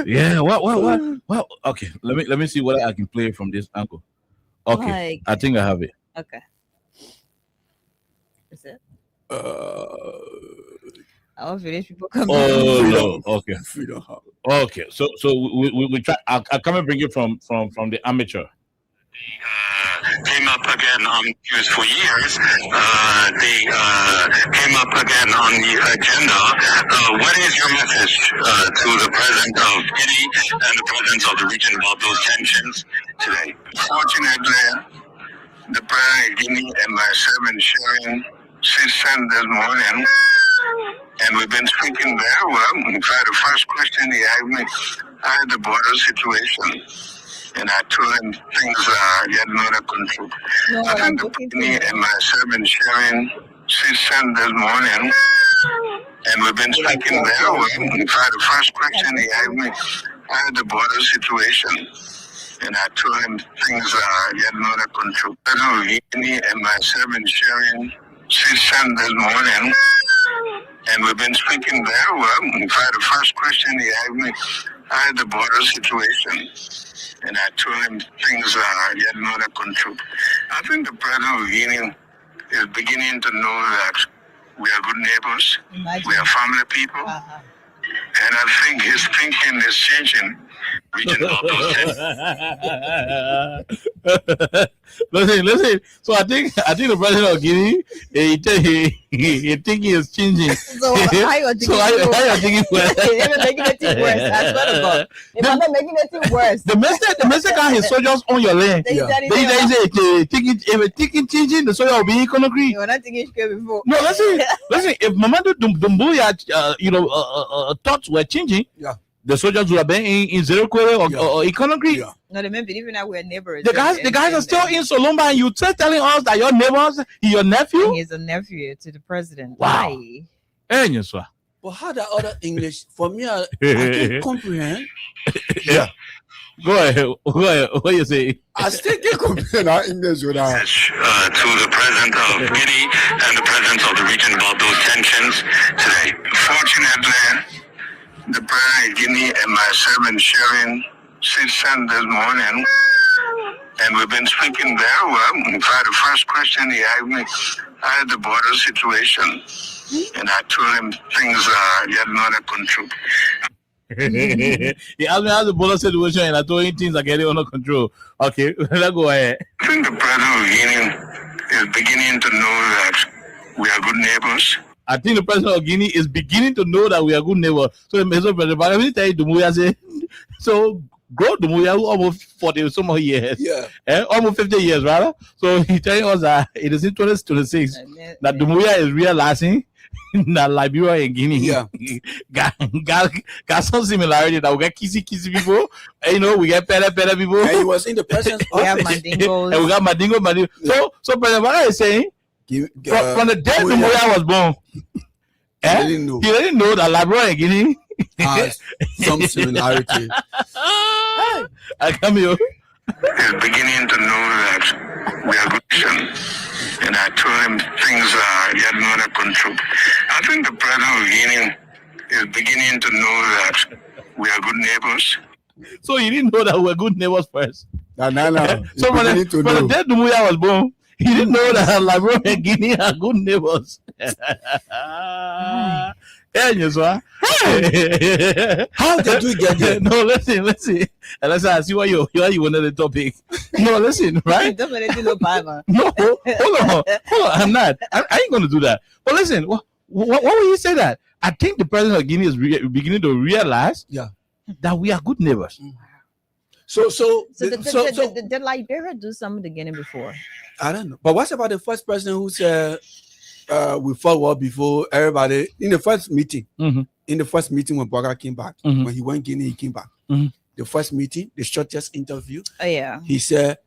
Speaker 2: Yeah. What? Okay. Let me see what I can play from this angle. Okay. I think I have it.
Speaker 4: Okay. Is it? Our village people come.
Speaker 2: Oh no. Okay.
Speaker 3: Freedom Hub.
Speaker 2: Okay. So we try. I'll come and bring it from the amateur.
Speaker 5: Came up again on news for years. They came up again on the agenda. What is your message to the president of Guinea and the presidents of the region about those tensions today? Fortunately, the president of Guinea and myself been sharing citizen this morning, and we've been speaking very well. In fact, the first question he asked me, I had the border situation, and I told him things are getting under control. I think the president and myself been sharing citizen this morning, and we've been speaking very well. In fact, the first question he asked me, I had the border situation, and I told him things are getting under control. President Guinea and myself been sharing citizen this morning, and we've been speaking very well. In fact, the first question he asked me, I had the border situation, and I told him things are getting under control. I think the president of Guinea is beginning to know that we are good neighbors, we are family people, and I think his thinking is changing.
Speaker 2: Listen. So I think the president of Guinea, he thinking is changing.
Speaker 4: So how you thinking worse? You're making it worse. I swear to God, I'm not making it worse.
Speaker 2: The message got his soldiers on your land. They say thinking changing, the soldier will be economic.
Speaker 4: You were not thinking before.
Speaker 2: No, listen. If Mamadou Doumbouya, thoughts were changing.
Speaker 3: Yeah.
Speaker 2: The soldiers would have been in zero query or economy.
Speaker 3: Yeah.
Speaker 4: No, they may believe that we're neighbors.
Speaker 2: The guys are still in Solomba, and you still telling us that your neighbors, your nephew.
Speaker 4: He's a nephew to the president.
Speaker 2: Wow.
Speaker 3: But how the other English? For me, I can't comprehend.
Speaker 2: Yeah. Go ahead. What you say?
Speaker 3: I still can't comprehend our English with our.
Speaker 5: To the president of Guinea and the presidents of the region about those tensions today. Fortunately, the president of Guinea and myself been sharing citizen this morning, and we've been speaking very well. In fact, the first question he asked me, I had the border situation, and I told him things are getting under control.
Speaker 2: He asked me how the border situation, and I told him things are getting under control. Okay, let's go ahead.
Speaker 5: I think the president of Guinea is beginning to know that we are good neighbors.
Speaker 2: I think the president of Guinea is beginning to know that we are good neighbors. So the president, but let me tell you, Doumbouya say, so grow Doumbouya almost 40 some more years.
Speaker 3: Yeah.
Speaker 2: Almost 50 years, rather. So he's telling us that it is in 2026 that Doumbouya is realizing that Liberia and Guinea got some similarity, that we get kissy people, and, we get pele people.
Speaker 3: And he was in the president's office.
Speaker 4: We have Mandingos.
Speaker 2: And we got Mandingo. So President Bala is saying, from the day Doumbouya was born, he didn't know that Liberia and Guinea
Speaker 3: has some similarity.
Speaker 2: I come here.
Speaker 5: Is beginning to know that we are good, and and I told him things are getting under control. I think the president of Guinea is beginning to know that we are good neighbors.
Speaker 2: So you didn't know that we were good neighbors first.
Speaker 3: No.
Speaker 2: So from the day Dumuya was born, he didn't know that Liberia and Guinea are good neighbors. Yeah,
Speaker 3: How did we get there?
Speaker 2: No, listen. Let's see why you wanted the topic. No, listen, right? No, hold on. I'm not. I ain't going to do that. But listen, why would you say that? I think the president of Guinea is beginning to realize that we are good neighbors.
Speaker 3: So
Speaker 4: did Liberia do something to Guinea before?
Speaker 3: I don't know. But what about the first president who said we fought war before everybody in the first meeting?
Speaker 2: Mm-hmm.
Speaker 3: In the first meeting when Bwaga came back,
Speaker 2: Mm-hmm.
Speaker 3: when he went Guinea, he came back.
Speaker 2: Mm-hmm.
Speaker 3: The first meeting, the shortest interview.
Speaker 4: Oh yeah.
Speaker 3: He said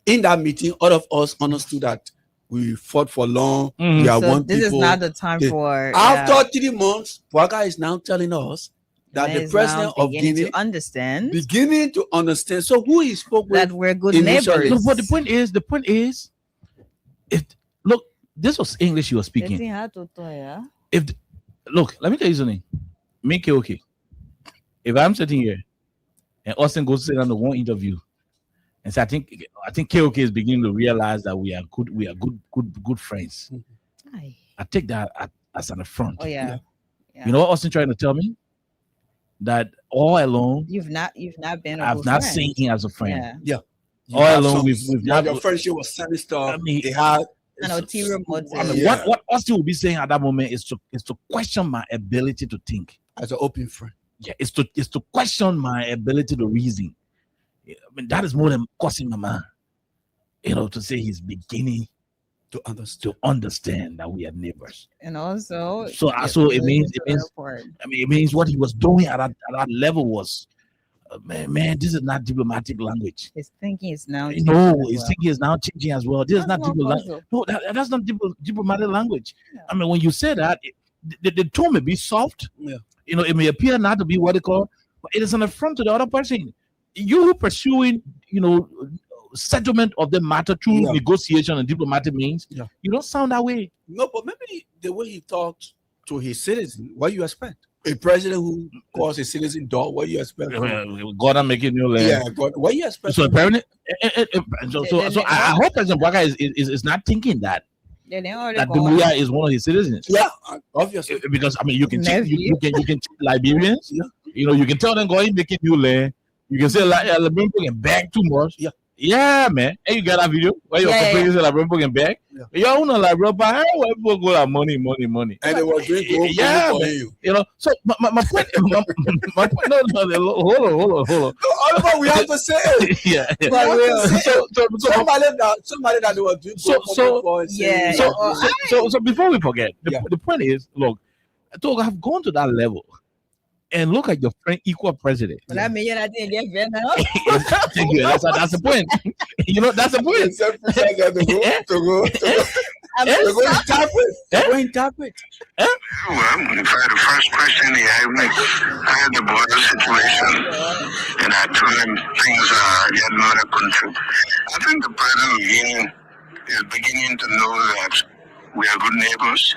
Speaker 3: in that meeting, all of us understood that we fought for long.
Speaker 2: Mm-hmm.
Speaker 3: We are
Speaker 4: So
Speaker 3: one
Speaker 4: this
Speaker 3: people.
Speaker 4: is not the time for
Speaker 3: After 3 months, Bwaga is now telling us that
Speaker 4: and
Speaker 3: the
Speaker 4: is
Speaker 3: president
Speaker 4: now
Speaker 3: of
Speaker 4: beginning
Speaker 3: Guinea
Speaker 4: to understand
Speaker 3: beginning to understand. So who he spoke with?
Speaker 4: that we're good
Speaker 3: initially.
Speaker 4: neighbors.
Speaker 2: No, but the point is, look, this was English you were speaking. Look, let me tell you something. Make it okay. If I'm sitting here and Austin goes to sit on the one interview and say, I think KOK is beginning to realize that we are good friends.
Speaker 4: Aye.
Speaker 2: I take that as an affront.
Speaker 4: Oh yeah.
Speaker 2: You know what Austin trying to tell me? That all along
Speaker 4: You've not been. A
Speaker 2: I've
Speaker 4: good
Speaker 2: not
Speaker 4: friend.
Speaker 2: seen him as a friend.
Speaker 4: Yeah.
Speaker 3: You
Speaker 2: All
Speaker 3: have
Speaker 2: along
Speaker 3: some-
Speaker 2: we've not.
Speaker 3: your friendship was sending stuff.
Speaker 2: I mean,
Speaker 3: they had
Speaker 4: An ulterior motive.
Speaker 3: I mean, yeah.
Speaker 2: What Austin will be saying at that moment is to question my ability to think.
Speaker 3: as an open friend.
Speaker 2: Yeah, it's to question my ability to reason. I mean, that is more than causing my man. To say he's beginning
Speaker 3: To understand.
Speaker 2: to understand that we are neighbors.
Speaker 4: And also,
Speaker 2: So it means it means what he was doing at that level was, man, this is not diplomatic language.
Speaker 4: his thinking is now.
Speaker 2: No, his thinking is now changing as well. This is not
Speaker 4: That's
Speaker 2: diplomatic.
Speaker 4: also-
Speaker 2: No, that's not diplomatic language.
Speaker 4: Yeah.
Speaker 2: I mean, when you say that, the tone may be soft.
Speaker 3: Yeah.
Speaker 2: It may appear not to be what they call, but it is an affront to the other person. You pursuing, settlement of the matter through negotiation and diplomatic means.
Speaker 3: Yeah.
Speaker 2: You don't sound that way.
Speaker 3: No, but maybe the way he talks to his citizen, what do you expect? A president who calls his citizen dog, what do you expect?
Speaker 2: God, I'm making you learn.
Speaker 3: Yeah, God, what do you expect?
Speaker 2: So apparently, so I hope President Bwaga is not thinking that Dumuya is one of his citizens.
Speaker 3: Yeah, obviously.
Speaker 2: Because I mean, you can check, you
Speaker 4: Nephew.
Speaker 2: can check Liberians.
Speaker 3: Yeah.
Speaker 2: You can tell them go ahead making you learn. You can say Liberian can bag too much.
Speaker 3: Yeah.
Speaker 2: Yeah, man. Hey, you got that video where you're complaining that Liberian can bag?
Speaker 3: Yeah.
Speaker 2: You don't know Liberian, but hey, where people go like money.
Speaker 3: And they were doing good
Speaker 2: Yeah,
Speaker 3: for
Speaker 2: man.
Speaker 3: you.
Speaker 2: So my point, my point. No, hold on.
Speaker 3: No, Oliver, we have to say it.
Speaker 2: Yeah.
Speaker 3: We have to say it.
Speaker 2: So
Speaker 3: Somebody that they were doing
Speaker 2: So-
Speaker 3: good for and saying,
Speaker 4: Yeah.
Speaker 2: So before we forget,
Speaker 3: Yeah.
Speaker 2: the point is, look, to have gone to that level and look at your friend equal president.
Speaker 4: But I mean, I didn't get better.
Speaker 2: Thank you. That's the point. That's the point.
Speaker 3: self-president to go interpret.
Speaker 5: Well, for the first question he had me, I had the border situation, and I told him things are getting under control. I think the president of Guinea is beginning to know that we are good neighbors.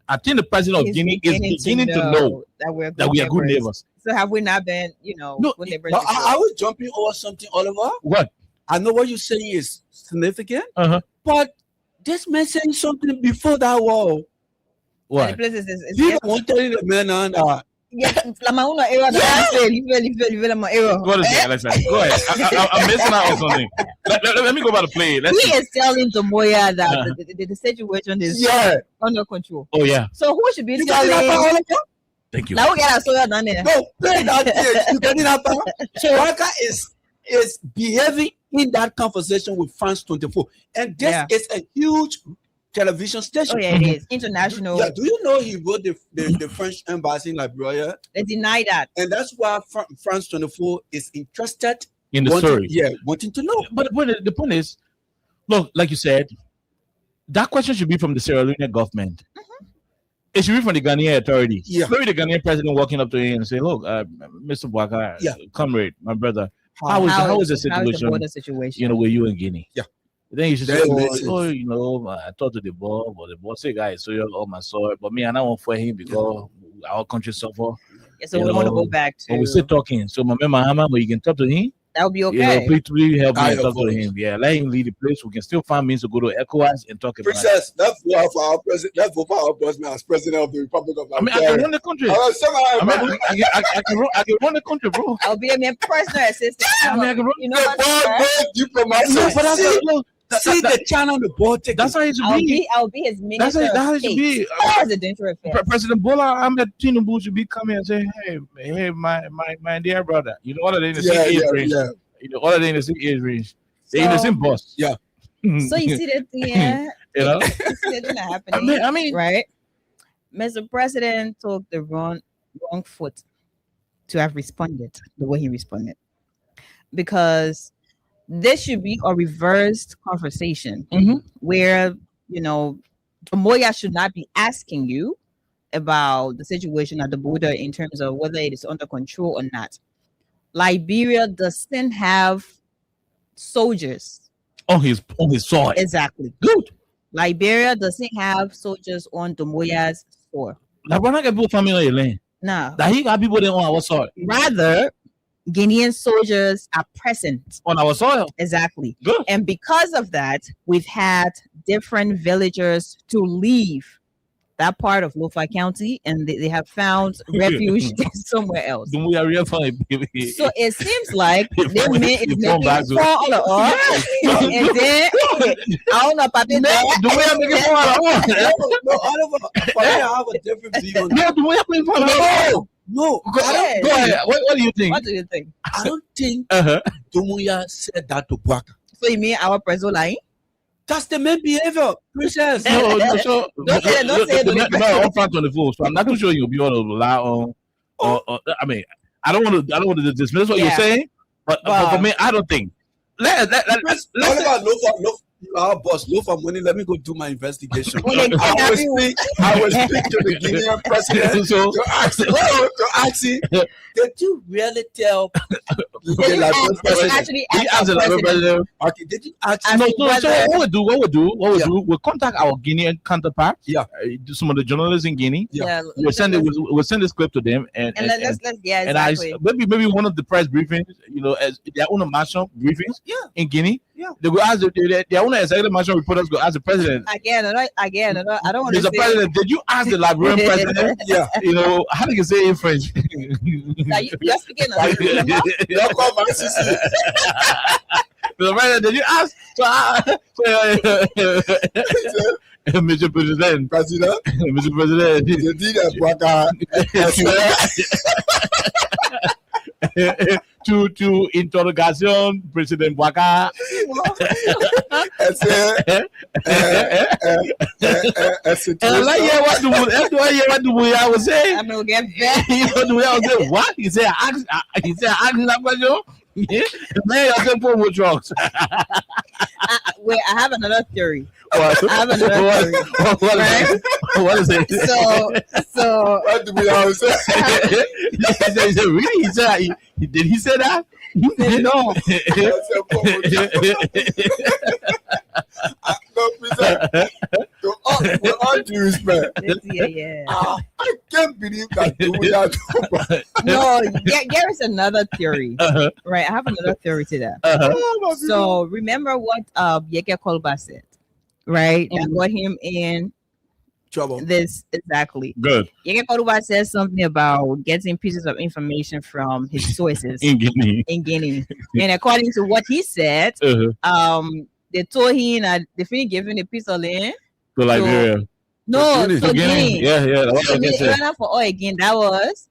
Speaker 2: I think the president of
Speaker 4: He's
Speaker 2: Guinea is beginning to know
Speaker 4: that we are
Speaker 2: good neighbors.
Speaker 4: So have we not been,
Speaker 2: No,
Speaker 4: good neighbors?
Speaker 3: But
Speaker 4: before?
Speaker 3: I was jumping over something, Oliver.
Speaker 2: What?
Speaker 3: I know what you're saying is significant,
Speaker 2: Uh-huh.
Speaker 3: but this man saying something before that war.
Speaker 4: And the
Speaker 2: What?
Speaker 4: places is
Speaker 3: He don't want to tell the man that
Speaker 2: What is that? Let's say. Go ahead. I'm missing out on something. Let me go back to play. Let's
Speaker 4: He
Speaker 2: see.
Speaker 4: is telling Tomoya that
Speaker 2: Uh-huh.
Speaker 4: the situation is
Speaker 3: yeah.
Speaker 4: under control.
Speaker 2: Oh yeah.
Speaker 4: So who should be
Speaker 3: You got it up,
Speaker 4: telling?
Speaker 3: Oliver?
Speaker 2: Thank you.
Speaker 4: Now we got a done there.
Speaker 3: No, play that thing. You got it up. So Waka is behaving in that conversation with France 24, and this
Speaker 4: Yeah.
Speaker 3: is a huge television station.
Speaker 4: Oh yeah, it is international.
Speaker 3: Yeah, do you know he wrote the French embassy in Liberia,
Speaker 4: They deny that.
Speaker 3: and that's why France 24 is interested
Speaker 2: In the
Speaker 3: wanting,
Speaker 2: story.
Speaker 3: Yeah, wanting to know.
Speaker 2: But the point is, look, like you said, that question should be from the Sierra Leone government. It should be from the Ghanaian authority.
Speaker 3: Yeah.
Speaker 2: Maybe the Ghanaian president walking up to him and say, "Look, Mr. Bwaga,
Speaker 3: Yeah.
Speaker 2: comrade, my brother, how is the
Speaker 4: How is the
Speaker 2: situation?
Speaker 4: border situation?
Speaker 2: With you in Guinea?"
Speaker 3: Yeah.
Speaker 2: Then you should say,
Speaker 3: That makes
Speaker 2: oh,
Speaker 3: sense.
Speaker 2: you know, I talked to the boss, but the boss say, guy, so you're on my sword. But me, I don't want for him because our country suffer.
Speaker 4: Yeah, so
Speaker 2: You
Speaker 4: we want to go
Speaker 2: know,
Speaker 4: back
Speaker 2: but we still
Speaker 4: to
Speaker 2: talking. So my man Mahama, but you can talk to him.
Speaker 4: that would be
Speaker 2: You know,
Speaker 4: okay.
Speaker 2: please help me
Speaker 3: High
Speaker 2: and talk to
Speaker 3: voice.
Speaker 2: him. Yeah, let him lead the place. We can still find means to go to ECOWAS and talk about it.
Speaker 3: Princess, let's vote for our president. Let's vote for our boss man as president of the Republic of
Speaker 2: I mean, I can
Speaker 3: Nigeria.
Speaker 2: run the country. I can run the country, bro.
Speaker 4: I'll be a personal assistant.
Speaker 2: I mean, I can run.
Speaker 4: You know
Speaker 3: The
Speaker 4: what?
Speaker 3: board diplomat.
Speaker 2: No, but that's
Speaker 3: See the channel on the board.
Speaker 2: that's how it should be.
Speaker 4: I'll be his
Speaker 2: That's
Speaker 4: minister
Speaker 2: how
Speaker 4: of
Speaker 2: it should
Speaker 4: state.
Speaker 2: be.
Speaker 4: Presidential affairs.
Speaker 2: President Bola Ahmed Tinubu should be coming and say, hey, my dear brother, you know, all of them in the same age range. You know, all of them in the same age range. They're in the same bus.
Speaker 3: Yeah.
Speaker 4: So you see that, yeah,
Speaker 2: You know,
Speaker 4: you see that happening,
Speaker 2: I mean,
Speaker 4: right? Mr. President took the wrong foot to have responded the way he responded, because this should be a reversed conversation where, you know, Moya should not be asking you about the situation at the border in terms of whether it is under control or not. Liberia doesn't have soldiers.
Speaker 2: on his soil.
Speaker 4: Exactly.
Speaker 2: Good.
Speaker 4: Liberia doesn't have soldiers on the Moya's soil.
Speaker 2: Like, we're not gonna put family on your land.
Speaker 4: No.
Speaker 2: That he got people there on our soil.
Speaker 4: Rather, Guinean soldiers are present.
Speaker 2: On our soil.
Speaker 4: Exactly.
Speaker 2: Good.
Speaker 4: And because of that, we've had different villagers to leave that part of Lofa County, and they have found refuge somewhere else.
Speaker 2: We are real funny, baby.
Speaker 4: So it seems like
Speaker 2: If
Speaker 4: this
Speaker 2: we-
Speaker 4: man is
Speaker 2: if we
Speaker 4: making
Speaker 2: back to-
Speaker 4: fun of us. And then, I don't know, Papi,
Speaker 2: Do we have to get
Speaker 3: No, Oliver, for me, I have a different view on that.
Speaker 2: No, do we have to get
Speaker 3: No,
Speaker 2: Go ahead. What do you think?
Speaker 4: What do you think?
Speaker 3: I don't think
Speaker 2: Uh-huh.
Speaker 3: Dumuya said that to Bwaka.
Speaker 4: So you mean our president lying?
Speaker 3: That's the main behavior, Princess.
Speaker 2: No, so
Speaker 4: Don't say it, don't say it, don't say it.
Speaker 2: No, I'm front on the phone, so I'm not too sure you'll be able to rely on. I mean, I don't want to dismiss what you're
Speaker 4: Yeah.
Speaker 2: saying, but for me, I don't think. Let's
Speaker 3: Oliver, look, our boss, look for money. Let me go do my investigation.
Speaker 4: Well, then,
Speaker 3: I will speak to the Guinean president
Speaker 2: So-
Speaker 3: to ask him, did you really tell the Liberian
Speaker 4: Did you
Speaker 3: president?
Speaker 4: actually
Speaker 2: he
Speaker 4: ask
Speaker 2: asked
Speaker 4: our
Speaker 2: the
Speaker 4: president?
Speaker 2: president.
Speaker 3: Okay, did you ask
Speaker 4: Ask
Speaker 2: No,
Speaker 4: him
Speaker 2: so
Speaker 4: whether-
Speaker 2: what we do, we'll contact our Guinean counterparts.
Speaker 3: Yeah.
Speaker 2: Some of the journalists in Guinea.
Speaker 3: Yeah.
Speaker 2: We'll send this clip to them, and
Speaker 4: let's yeah,
Speaker 2: and
Speaker 4: exactly.
Speaker 2: maybe one of the press briefings, you know, as their own national briefings,
Speaker 3: Yeah.
Speaker 2: in Guinea,
Speaker 3: Yeah.
Speaker 2: they will ask their own executive national reporters go ask the president.
Speaker 4: Again, I don't want to
Speaker 2: Mr.
Speaker 4: say
Speaker 2: President, did you ask the Liberian president?
Speaker 3: Yeah.
Speaker 2: You know, how do you say it in French?
Speaker 4: that you're speaking of. Remember?
Speaker 3: Don't call my sister.
Speaker 2: Mr. President, did you ask? Mr. President,
Speaker 3: President,
Speaker 2: Mr. President,
Speaker 3: they did a Bwaka.
Speaker 2: to interrogation President Waka.
Speaker 3: I said,
Speaker 2: What do we have to say?
Speaker 4: I'm gonna get back.
Speaker 2: What do we have to say? What? He said, ask that question. Man, I said, poor drugs.
Speaker 4: Wait, I have another theory.
Speaker 2: What?
Speaker 4: I have another theory.
Speaker 2: What is it?
Speaker 4: So
Speaker 3: what do we have to say?
Speaker 2: He said, really? Did he say that?
Speaker 4: no.
Speaker 3: No, Princess, with all due respect,
Speaker 4: Yeah.
Speaker 3: I can't believe that we are.
Speaker 4: No, there is another theory.
Speaker 2: Uh-huh.
Speaker 4: Right, I have another theory to that.
Speaker 2: Uh-huh.
Speaker 4: So remember what Yeke Kolba said, right? That got him in
Speaker 3: Trouble.
Speaker 4: this exactly.
Speaker 2: Good.
Speaker 4: Yeke Kolba says something about getting pieces of information from his sources
Speaker 2: In Guinea.
Speaker 4: in Guinea. And according to what he said,
Speaker 2: Uh-huh.
Speaker 4: they told him that they finished giving a piece of land.
Speaker 2: To Liberia.
Speaker 4: No,
Speaker 3: Guinea.
Speaker 4: so
Speaker 2: Guinea.
Speaker 4: Guinea.
Speaker 2: Yeah. That's what I
Speaker 4: So
Speaker 2: was gonna say.
Speaker 4: Ghana for all again. That was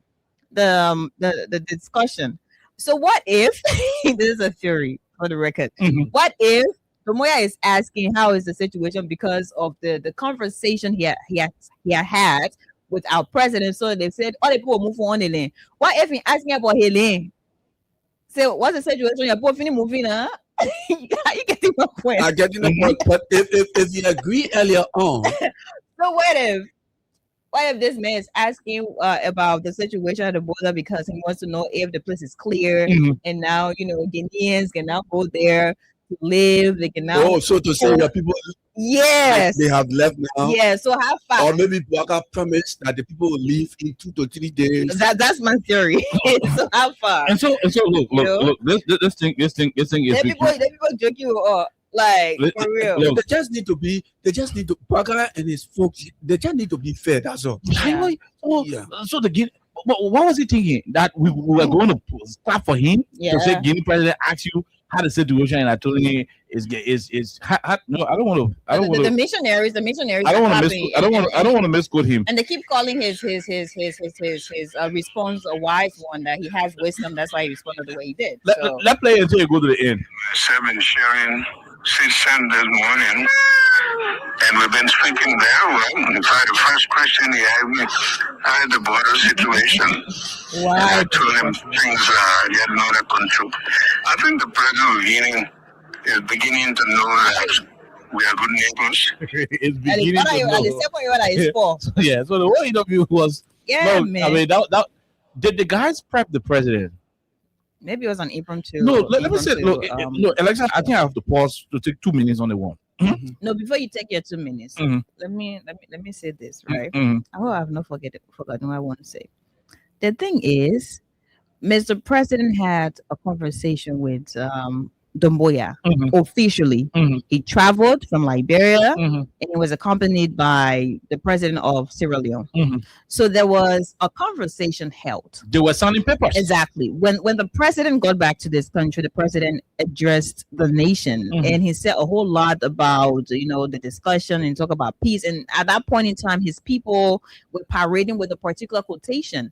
Speaker 4: the discussion. So what if this is a theory for the record?
Speaker 2: Mhm.
Speaker 4: What if Tomoya is asking how is the situation because of the conversation he had with our president? So they said all the people move on the land. What if he asking about his land? So what's the situation? You're both moving, huh? You getting my point?
Speaker 3: I get the point, but if you agree earlier on,
Speaker 4: So what if this man is asking about the situation at the border because he wants to know if the place is clear,
Speaker 2: Mhm.
Speaker 4: and now Guineans can now go there to live. They can now.
Speaker 3: So to say that people
Speaker 4: Yes.
Speaker 3: they have left now.
Speaker 4: Yeah. So how far?
Speaker 3: Or maybe Baka promised that the people will leave in 2 to 3 days.
Speaker 4: That's my theory. So how far?
Speaker 2: And so look. This thing is.
Speaker 4: Then people joking like for real.
Speaker 3: They just need to Baka and his folks. They just need to be fair. That's all.
Speaker 2: So the Guinea. What was he thinking that we were going to start for him to say Guinea president asked you how the situation and I told him is no, I don't want to.
Speaker 4: The missionaries.
Speaker 2: I don't want to misquote him.
Speaker 4: And they keep calling his response a wise one, that he has wisdom. That's why he responded the way he did.
Speaker 2: Let's play until you go to the end.
Speaker 5: I've been sharing since this morning, and we've been speaking very well. In fact, the first question he had me had the border situation.
Speaker 4: Wow.
Speaker 5: And I told him things are getting out of control. I think the president is beginning to know that we are good neighbors.
Speaker 2: It's beginning to know. Yeah, so the whole interview was
Speaker 4: man.
Speaker 2: I mean, that did the guys prep the president?
Speaker 4: Maybe it was on April 2.
Speaker 2: No, let me say, look, Alexa, I think I have to pause to take 2 minutes on the one.
Speaker 4: Mm-hmm. No, before you take your 2 minutes, let me say this, right? I hope I have not forgotten what I want to say. The thing is, Mr. President had a conversation with Domboya officially. He traveled from Liberia and he was accompanied by the president of Sierra Leone. So there was a conversation held.
Speaker 2: They were signing papers.
Speaker 4: Exactly. When the president got back to this country, the president addressed the nation and he said a whole lot about the discussion and talk about peace. And at that point in time, his people were parading with a particular quotation,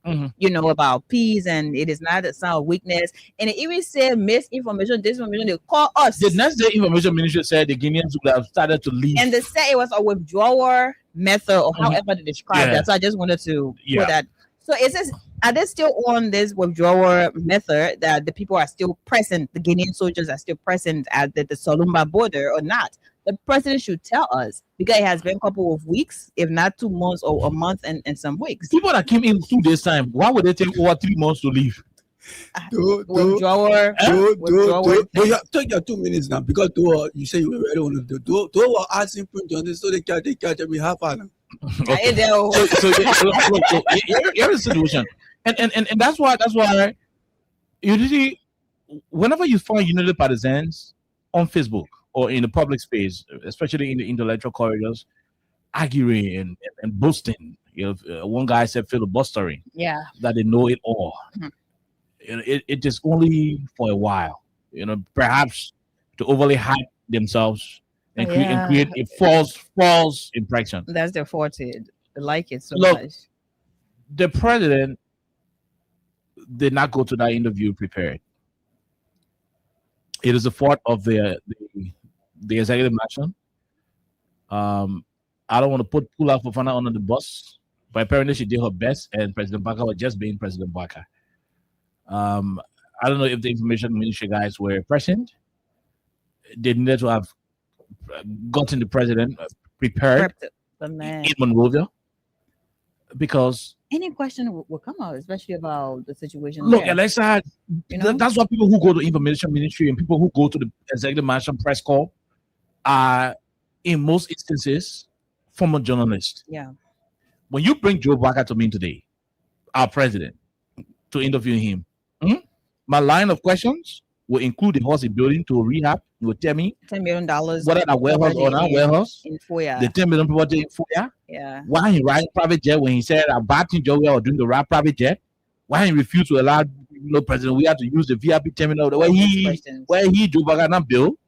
Speaker 4: about peace, and it is not a sign of weakness. And it even said misinformation, disinformation. They call us.
Speaker 2: The next day, information ministry said the Guineans would have started to leave,
Speaker 4: and they said it was a withdrawal method, or however they describe that. So I just wanted to put that. So it says, are they still on this withdrawal method, that the people are still present, the Guinean soldiers are still present at the Solumba border or not? The president should tell us, because it has been a couple of weeks, if not 2 months or a month and some weeks.
Speaker 2: People that came in 2 days time, why would they take over 3 months to leave?
Speaker 4: Withdrawal.
Speaker 3: Take your 2 minutes now, because you say you were ready on the door. Were asking print on this, so they catch me half an hour.
Speaker 2: Okay. So you're in a situation, and that's why usually whenever you find United Partisans on Facebook or in the public space, especially in the intellectual corridors, arguing and boasting, one guy said filibustering, that they know it all. It is only for a while, perhaps to overly hype themselves and create a false impression.
Speaker 4: That's their forte. They like it so much.
Speaker 2: The president did not go to that interview prepared. It is a fault of the executive mansion. I don't want to put Pula Fofana under the bus, but apparently she did her best, and President Baka was just being President Baka. I don't know if the information ministry guys were present. They needed to have gotten the president prepared in Monrovia, because
Speaker 4: any question will come out, especially about the situation.
Speaker 2: Look, Alexa, that's why people who go to information ministry and people who go to the executive mansion press call are, in most instances, former journalists.
Speaker 4: Yeah.
Speaker 2: When you bring Joe Baka to me today, our president, to interview him, my line of questions will include the house building to rehab. You will tell me
Speaker 4: $10 million.
Speaker 2: Whether a warehouse or not warehouse.
Speaker 4: In Foya.
Speaker 2: The 10 million project in Foya.
Speaker 4: Yeah.
Speaker 2: Why he riding private jet when he said about Joe or doing the right private jet? Why he refused to allow President we have to use the VIP terminal where he Joe Baka built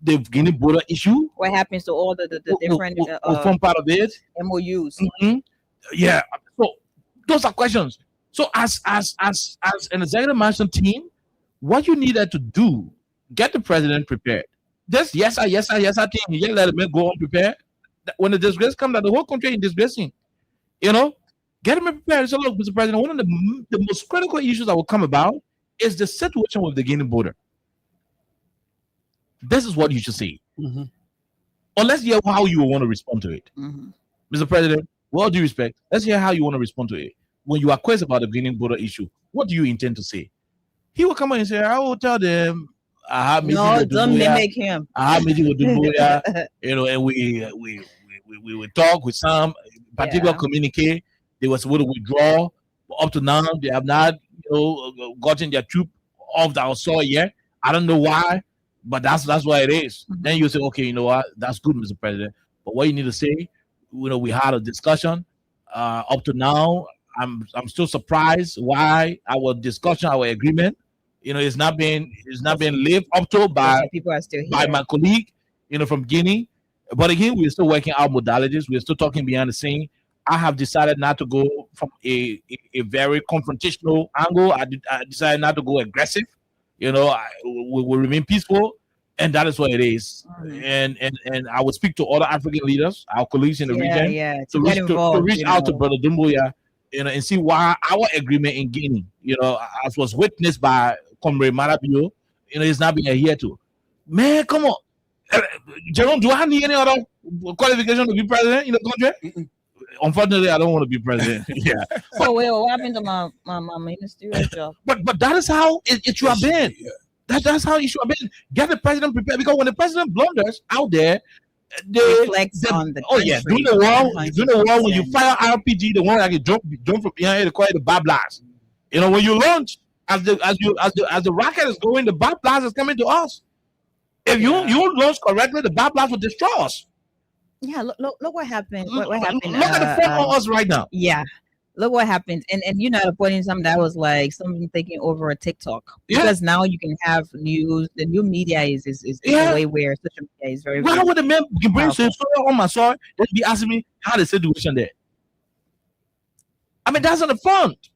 Speaker 2: the Guinea border issue?
Speaker 4: What happens to all the different
Speaker 2: form part of it?
Speaker 4: MOUs.
Speaker 2: Yeah. So those are questions. So as an executive management team, what you needed to do, get the president prepared. This yes, I think you let him go unprepared. When the disgrace comes, that the whole country is disgracing. Get him prepared. So look, Mr. President, one of the most critical issues that will come about is the situation with the Guinea border. This is what you should say. Let's hear how you want to respond to it. Mr. President, with all due respect, let's hear how you want to respond to it. When you are questioned about the Guinea border issue, what do you intend to say? He will come and say, I will tell them I have meeting
Speaker 4: No,
Speaker 2: with
Speaker 4: don't
Speaker 2: Dumbuya.
Speaker 4: mimic him.
Speaker 2: I have meeting with Dumbuya. And we would talk with some particular communique. They were supposed to withdraw. But up to now, they have not, gotten their troop off our soil yet. I don't know why, but that's why it is.
Speaker 4: Mm-hmm.
Speaker 2: Then you say, okay, you know what? That's good, Mr. President. But what you need to say, we had a discussion. Up to now, I'm still surprised why our discussion, our agreement, it's not being lived up to by
Speaker 4: people are still here.
Speaker 2: by my colleague, from Guinea. But again, we're still working out modalities. We're still talking behind the scene. I have decided not to go from a very confrontational angle. I decided not to go aggressive. We will remain peaceful, and that is what it is. Mm-hmm. And I would speak to other African leaders, our colleagues in the region, to reach out to Brother Dumbuya, and see why our agreement in Guinea, as was witnessed by Comrade Marabio, is not being adhered to. Man, come on. Jerome, do I need any other qualification to be president in the country? Mm-mm. Unfortunately, I don't want to be president. Yeah.
Speaker 4: So what happened to my ministerial job?
Speaker 2: But that is how it should have been. Yeah. That's how it should have been. Get the president prepared, because when the president blunders out there, they
Speaker 4: reflects on the country.
Speaker 2: During the war, when you fire RPG, the one that can jump from behind, they call it the bar blast. When you launch, as the rocket is going, the bar blast is coming to us. If you launch correctly, the bar blast will destroy us.
Speaker 4: Yeah, look what happened. What happened?
Speaker 2: Look at the front of us right now.
Speaker 4: Yeah, look what happened. And at a point in time that was like something taking over a TikTok, because now you can have news. The new media is a way where social media is very.
Speaker 2: Why would the men bring so on my soil? They'd be asking me how the situation there. I mean, that's on the front.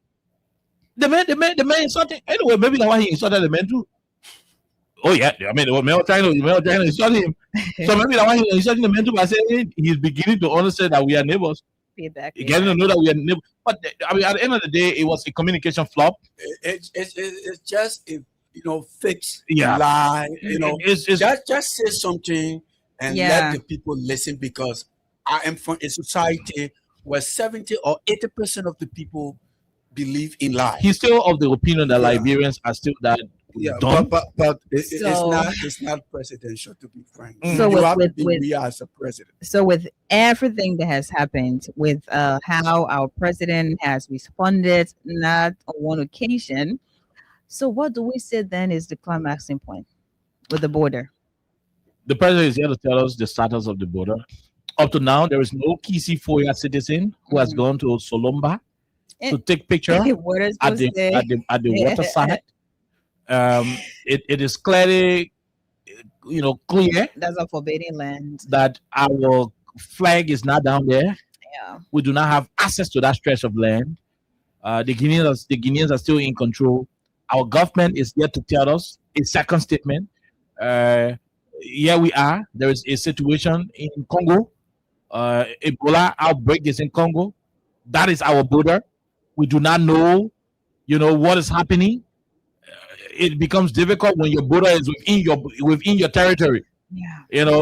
Speaker 2: The man insulting. Anyway, maybe that's why he insulted the man too. Oh yeah, I mean, the male China insulted him. So maybe that's why he's insulting the man too by saying he's beginning to understand that we are neighbors.
Speaker 4: Feedback.
Speaker 2: Getting to know that we are neighbors. But I mean, at the end of the day, it was a communication flop.
Speaker 3: It's just a fixed lie. Just say something and let the people listen, because I am from a society where 70 or 80% of the people believe in lies.
Speaker 2: He's still of the opinion that Liberians are still that.
Speaker 3: Yeah, but it's not presidential, to be frank.
Speaker 4: So
Speaker 3: you have to be we as a president.
Speaker 4: So with everything that has happened, with how our president has responded, not on one occasion, so what do we say then is the climaxing point with the border?
Speaker 2: The president is here to tell us the status of the border. Up to now, there is no Kisi Foya citizen who has gone to Solomba to take picture at the water side. It is clearly, clear.
Speaker 4: That's a forbidden land.
Speaker 2: That our flag is not down there.
Speaker 4: Yeah.
Speaker 2: We do not have access to that stretch of land. The Guineans are still in control. Our government is yet to tell us a second statement. Here we are. There is a situation in Congo. Ebola outbreak is in Congo. That is our border. We do not know, what is happening. It becomes difficult when your border is within your territory.
Speaker 4: Yeah.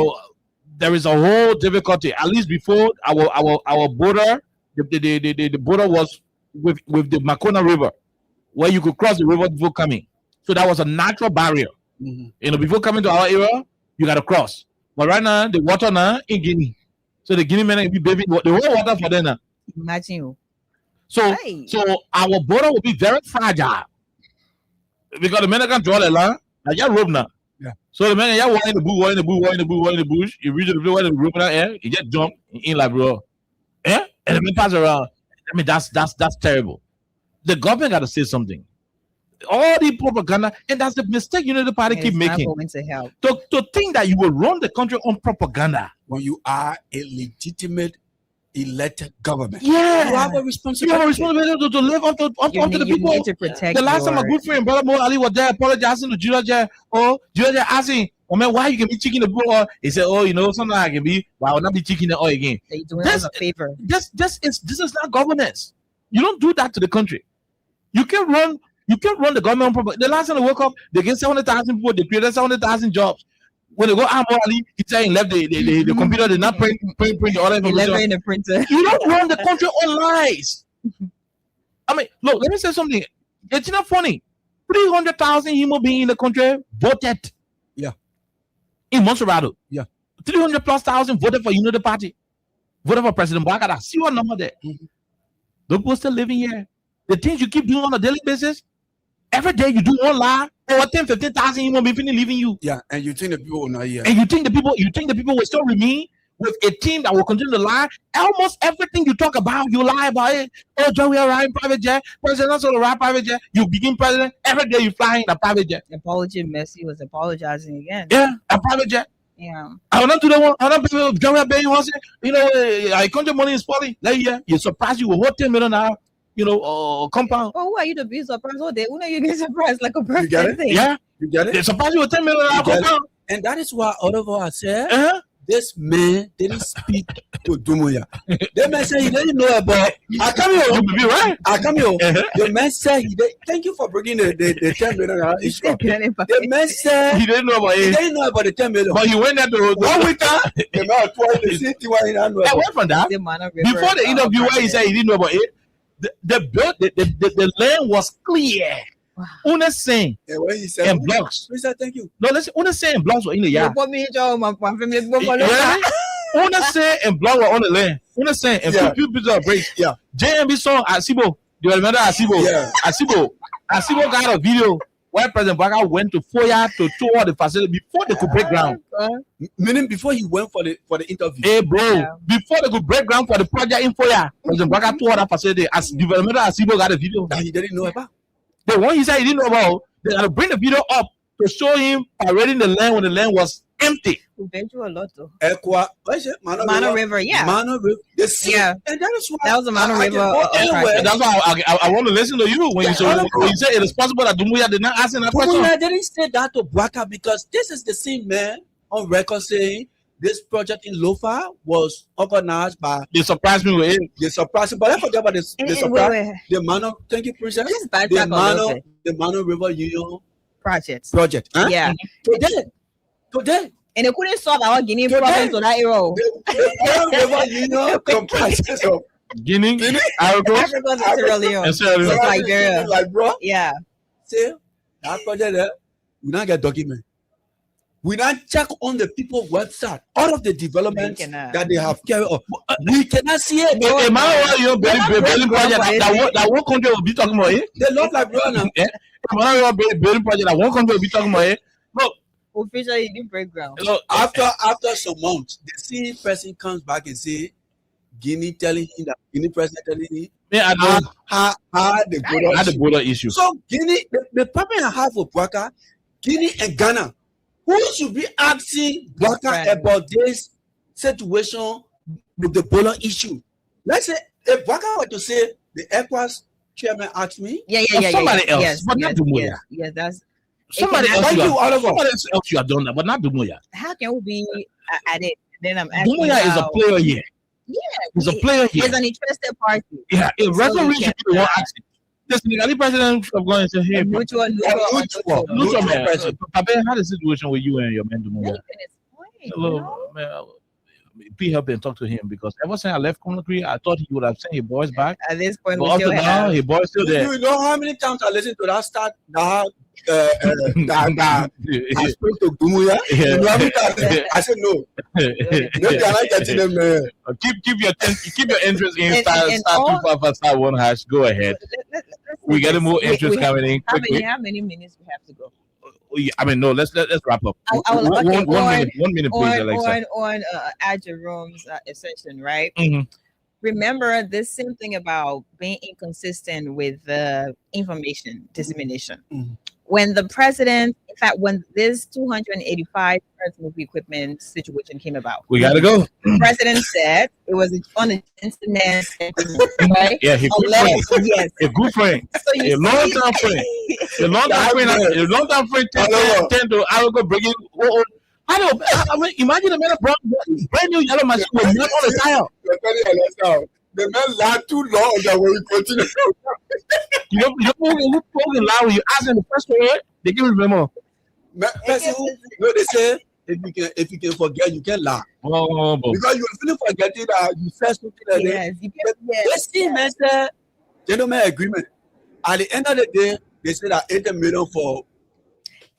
Speaker 2: There is a whole difficulty. At least before our border, the border was with the Makona River, where you could cross the river before coming. So that was a natural barrier. Mm-hmm. Before coming to our area, you got to cross. But right now, the water now in Guinea. So the Guinea men will be bathing the whole water for them now.
Speaker 4: Imagine you.
Speaker 2: So our border will be very fragile. Because the men can draw the line, like you're rope now.
Speaker 3: Yeah.
Speaker 2: So the man, you're walking the bush, you reach the place where the rope now, you just jump in like, bro. And the man pass around. I mean, that's terrible. The government got to say something. All the propaganda, and that's the mistake the party keep making.
Speaker 4: Not going to help.
Speaker 2: To think that you will run the country on propaganda
Speaker 3: when you are a legitimate elected government.
Speaker 2: Yeah,
Speaker 3: you have a responsibility.
Speaker 2: To live up to the people.
Speaker 4: You need to protect.
Speaker 2: The last time my good friend brother Mo Ali was there apologizing to Julia, Julia asking, "Oh man, why you can be chicken the bull?" He said, "Oh, sometimes I can be, but I will not be chicken the oil again."
Speaker 4: They doing us a favor.
Speaker 2: This is not governance. You don't do that to the country. You can't run the government on propaganda. The last time they woke up, they get 700,000 people. They created 700,000 jobs. When they go Ali, he's saying left the computer, did not print the other information.
Speaker 4: In the printer.
Speaker 2: You don't run the country on lies. I mean, look, let me say something. It's not funny. 300,000 human beings in the country voted in Montserrat.
Speaker 3: Yeah.
Speaker 2: 300,000+ voted for Unity Party. Voted for President Bwakada. See what number there. Those people still living here. The things you keep doing on a daily basis, every day you do one lie, over 10,000-15,000 human beings leaving you.
Speaker 3: Yeah, and you think the people will not hear.
Speaker 2: And you think the people will still remain with a team that will continue to lie? Almost everything you talk about, you lie about it. Oh, Joe, we are riding private jet. President also ride private jet. You begin president, every day you fly in a private jet.
Speaker 4: Apology, Messi was apologizing again.
Speaker 2: Yeah, a private jet.
Speaker 4: Yeah.
Speaker 2: I want to do the one. I want to Joe, I country money is falling. Like, yeah, you're surprised you will hold 10 million now. Compound.
Speaker 4: Oh, who are you to be surprised? Oh, they you get surprised like a perfect
Speaker 3: get it?
Speaker 4: thing.
Speaker 2: Yeah,
Speaker 3: You get it?
Speaker 2: they're surprised you with 10 million compound.
Speaker 3: And that is why all of us said,
Speaker 1: this man didn't speak to Dumuya. The man said he didn't know about. I come here.
Speaker 2: Right?
Speaker 1: I come here. The man said he did. Thank you for bringing the 10 million issue. The man said
Speaker 2: He didn't know about
Speaker 1: he
Speaker 2: it,
Speaker 1: didn't know about the 10 million.
Speaker 2: but he went there to
Speaker 1: 1 week time, the man twice the same thing. Why he not know
Speaker 2: I
Speaker 1: about.
Speaker 2: went from that. Before the interview, where he said he didn't know about it, the land was clear.
Speaker 4: Wow.
Speaker 2: Una saying
Speaker 1: And when he said,
Speaker 2: and blocks.
Speaker 1: we said thank you.
Speaker 2: No, listen. Una saying blocks were in the yard. Una saying and blocks were on the land. Una saying and few pieces of breaks.
Speaker 1: Yeah.
Speaker 2: JMB saw Asibo. Do you remember Asibo?
Speaker 1: Yeah.
Speaker 2: Asibo got a video where President Bwakada went to Foya to tour the facility before they could break ground.
Speaker 1: Meaning before he went for the interview.
Speaker 2: Hey, bro, before they could break ground for the project in Foya, President Bwakada toured that facility. As developmental Asibo got a video
Speaker 1: That he didn't know about.
Speaker 2: the one he said he didn't know about, they had to bring the video up to show him parading the land when the land was empty.
Speaker 1: Equa, what's it?
Speaker 4: Mano River, yeah.
Speaker 1: Mano River. The sea.
Speaker 4: Yeah.
Speaker 1: And that is why
Speaker 4: That was a Mano
Speaker 1: I
Speaker 4: River.
Speaker 1: can go anywhere.
Speaker 2: And that's why I want to listen to you when you say it is possible that Dumuya did not answer that question.
Speaker 1: I didn't say that to Bwakada because this is the same man on record saying this project in Lofa was organized by
Speaker 2: They surprised me with it.
Speaker 1: the surprise. But I forgot about this. The surprise. The Mano, thank you, Princess.
Speaker 4: This is bad
Speaker 1: The
Speaker 4: track on
Speaker 1: Mano,
Speaker 4: Lofa.
Speaker 1: the Mano River Union
Speaker 4: projects.
Speaker 1: project. Huh?
Speaker 4: Yeah.
Speaker 1: Today.
Speaker 4: And they couldn't solve our Guinea problem to that era.
Speaker 1: The Mano River Union comprises of
Speaker 2: Guinea, Arago,
Speaker 4: Africa to Sierra Leone.
Speaker 2: and Sierra Leone.
Speaker 4: Liberia.
Speaker 1: Like, bro,
Speaker 4: Yeah.
Speaker 1: say that project there, we not get document. We not check on the people's website all of the developments
Speaker 4: We cannot.
Speaker 1: that they have carried out. We cannot see it.
Speaker 2: A man who building project that one country will be talking about it.
Speaker 1: They look like bro now.
Speaker 2: A man who building project that one country will be talking about it. Look,
Speaker 4: Officially, didn't break ground.
Speaker 1: After some months, the same person comes back and say, Guinea telling him that Guinea president telling him
Speaker 2: I don't
Speaker 1: how the
Speaker 2: had the border issue.
Speaker 1: So Guinea, the problem I have with Bwakada, Guinea and Ghana, who should be asking Bwakada about this situation with the border issue? Let's say if Bwakada were to say the ECOWAS chairman asked me,
Speaker 4: Yeah.
Speaker 2: Somebody else,
Speaker 4: Yes,
Speaker 2: but not Dumuya.
Speaker 4: yes, that's
Speaker 2: Somebody
Speaker 4: can
Speaker 2: else,
Speaker 1: happen.
Speaker 2: somebody else you have done that, but not Dumuya.
Speaker 4: how can we be at it? Then I'm asking
Speaker 2: Dumuya is a player here.
Speaker 4: Yeah,
Speaker 2: He's a player here.
Speaker 4: He's an interested party.
Speaker 2: Yeah, if
Speaker 4: So
Speaker 2: referee
Speaker 4: you
Speaker 2: should be the one asking. The Senegalese president of going and say, hey,
Speaker 4: Mutual.
Speaker 2: look at man. Papa, how the situation with you and your man Dumuya? Hello, man. Please help and talk to him because ever since I left Conakry, I thought he would have sent his boys back.
Speaker 4: At this point,
Speaker 2: But
Speaker 4: we
Speaker 2: up to
Speaker 4: still
Speaker 2: now,
Speaker 4: have.
Speaker 2: his boys still there.
Speaker 1: you know how many times I listened to that start that I spoke to Dumuya. You know how many times I said no. Maybe I'm not getting them.
Speaker 2: Keep your interest in
Speaker 4: And
Speaker 2: star
Speaker 4: all-
Speaker 2: 255 #. Go ahead. We get more interest coming in quickly.
Speaker 4: How many minutes we have to go?
Speaker 2: I mean, no. Let's wrap up.
Speaker 4: I will- okay,
Speaker 2: One minute, please, Alexa.
Speaker 4: On Add Jerome's session, right?
Speaker 2: Mhm.
Speaker 4: Remember this same thing about being inconsistent with information dissemination.
Speaker 1: Mhm.
Speaker 4: When the president, in fact, when this 285 personal equipment situation came about,
Speaker 2: We gotta go.
Speaker 4: the president said it was on the internet, right?
Speaker 2: Yeah, he good friend.
Speaker 4: Unless, yes.
Speaker 2: A good friend.
Speaker 4: So
Speaker 2: A
Speaker 4: you
Speaker 2: long
Speaker 4: see-
Speaker 2: time friend. A long time friend. Tend to Arago bring in. I mean, imagine a man brand new yellow machine with mud on the tire.
Speaker 1: You're telling us now. The man lied too long that when we continue.
Speaker 2: You know who spoken loud when you ask them the first word, they give you remember.
Speaker 1: Person who, they say if you can forget, you can lie.
Speaker 2: Oh,
Speaker 1: Because you're feeling forgetting that you said something like that.
Speaker 4: Yes, you can,
Speaker 1: Let's see, man, said gentleman agreement. At the end of the day, they said that 80 million for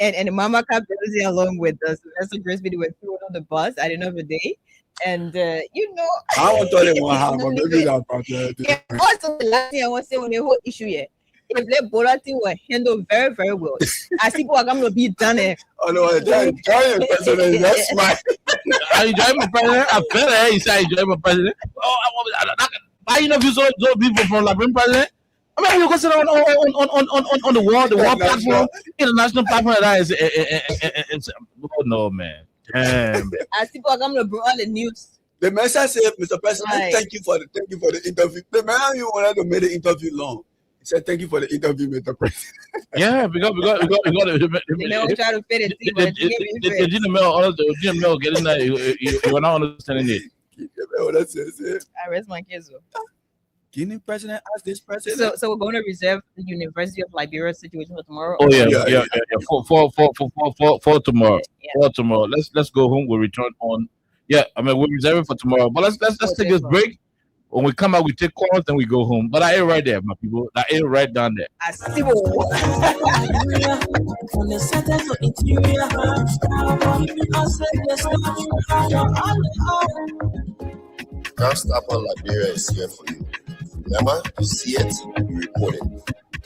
Speaker 4: and Mama Capelsi along with us. Sylvester Grisby were thrown on the bus at the end of the day. And you know,
Speaker 3: I won't tell you one how, but maybe that part.
Speaker 4: yeah, also the last thing I want to say on the whole issue here. If the Bola thing were handled very, very well, I think what I'm gonna be done it.
Speaker 3: Oh no, enjoy your president. That's smart.
Speaker 2: I enjoy my president. I feel it. He said, I enjoy my president. Oh, why you know if you saw people from Labrin president? I mean, you consider on the world platform, international platform. That is, it's oh no, man. Damn.
Speaker 4: I think what I'm gonna bring all the news.
Speaker 3: The message said, Mr. President,
Speaker 4: Right.
Speaker 3: thank you for the interview. The man you wanted to make the interview long. He said, thank you for the interview, Mr. President.
Speaker 2: Yeah, we got
Speaker 4: They never try to fit it. See, but you give me
Speaker 2: the GML getting that you are not understanding it.
Speaker 4: I rest my case.
Speaker 3: Guinea president asked this president.
Speaker 4: So we're going to reserve the University of Liberia situation for tomorrow.
Speaker 2: Oh yeah. For tomorrow.
Speaker 4: Yeah.
Speaker 2: For tomorrow. Let's go home. We'll return on. Yeah, I mean we'll reserve it for tomorrow. But let's take this break. When we come back, we take calls, then we go home. But I ain't right there, my people. I ain't right down there.
Speaker 4: I see.
Speaker 1: From the center to interior,
Speaker 6: Constable Liberia is here for you. Remember, you see it, you report it.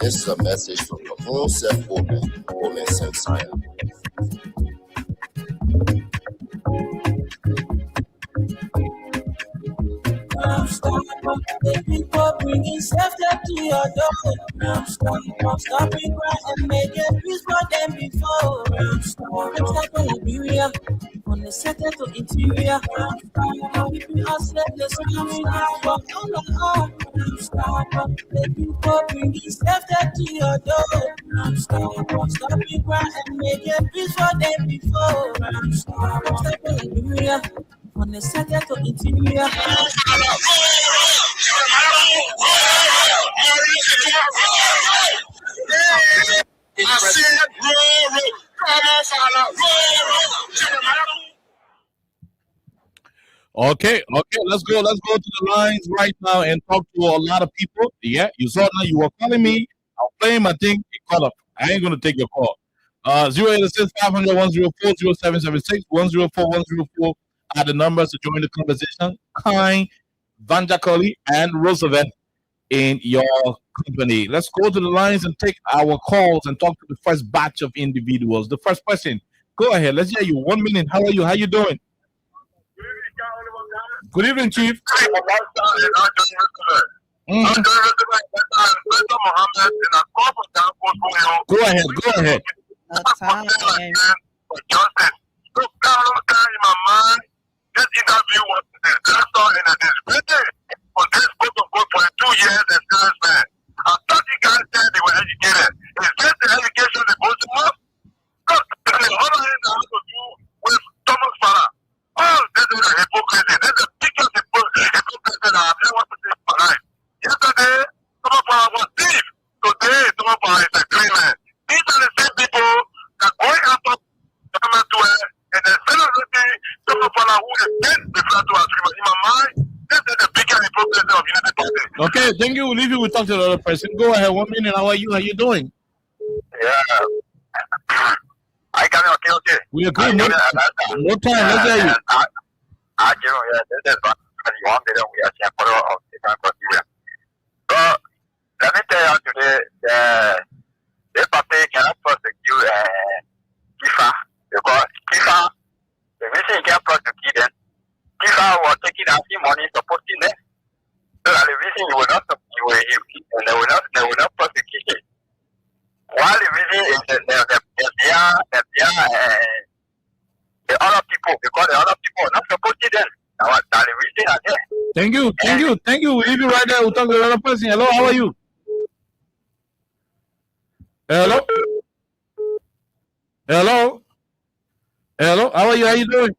Speaker 6: This is a message from your own self-open, Omen Sensaya.
Speaker 1: The people bringing safety to your door. Stop it right and make it peace for them before. Stop Liberia, from the center to interior. People are selfless, the people bringing safety to your door. Stop it right and make it peace for them before. Stop Liberia, from the center to interior.
Speaker 2: Okay, let's go to the lines right now and talk to a lot of people. Yeah, you saw now you were calling me. I'm playing my thing. You call up. I ain't gonna take your call. 086 500 104 0776 104 104 are the numbers to join the conversation. Kind, Vanja Colley, and Roosevelt in your company. Let's go to the lines and take our calls and talk to the first batch of individuals. The first person, go ahead. Let's hear you. 1 minute. How are you? How you doing? Good evening, Chief. Go ahead.
Speaker 5: This interview was a disaster and a disgrace for this group of good for 2 years as servicemen. I thought you guys said they were educated. Is this the education they're supposed to have? Look, the other thing that has to do with Thomas Farah. Oh, this is a hypocrisy. This is the biggest hypocrisy that I've ever seen in my life. Yesterday, Thomas Farah was thief. Today, Thomas Farah is a clean man. These are the same people that going after government to and then celebrating Thomas Farah who is dead before to us. In my mind, this is the biggest hypocrisy of United Party.
Speaker 2: Okay, thank you. We'll leave you. We'll talk to the other person. Go ahead. 1 minute. How are you? How you doing?
Speaker 5: Yeah. I got it. Okay.
Speaker 2: We agree. No time. Let's hear you.
Speaker 5: I do. Yeah, this is what you want. We are saying for all different criteria. So let me tell you today, the party cannot prosecute Tifa because Tifa, the reason you can't prosecute them, Tifa was taking out money supporting them. So the reason you will not they will not prosecute it. While the reason is that they are the other people, because the other people are not supporting them. Now, that's the reason are there.
Speaker 2: Thank you. We'll leave you right there. We'll talk to the other person. Hello, how are you? Hello, how are you? How you doing?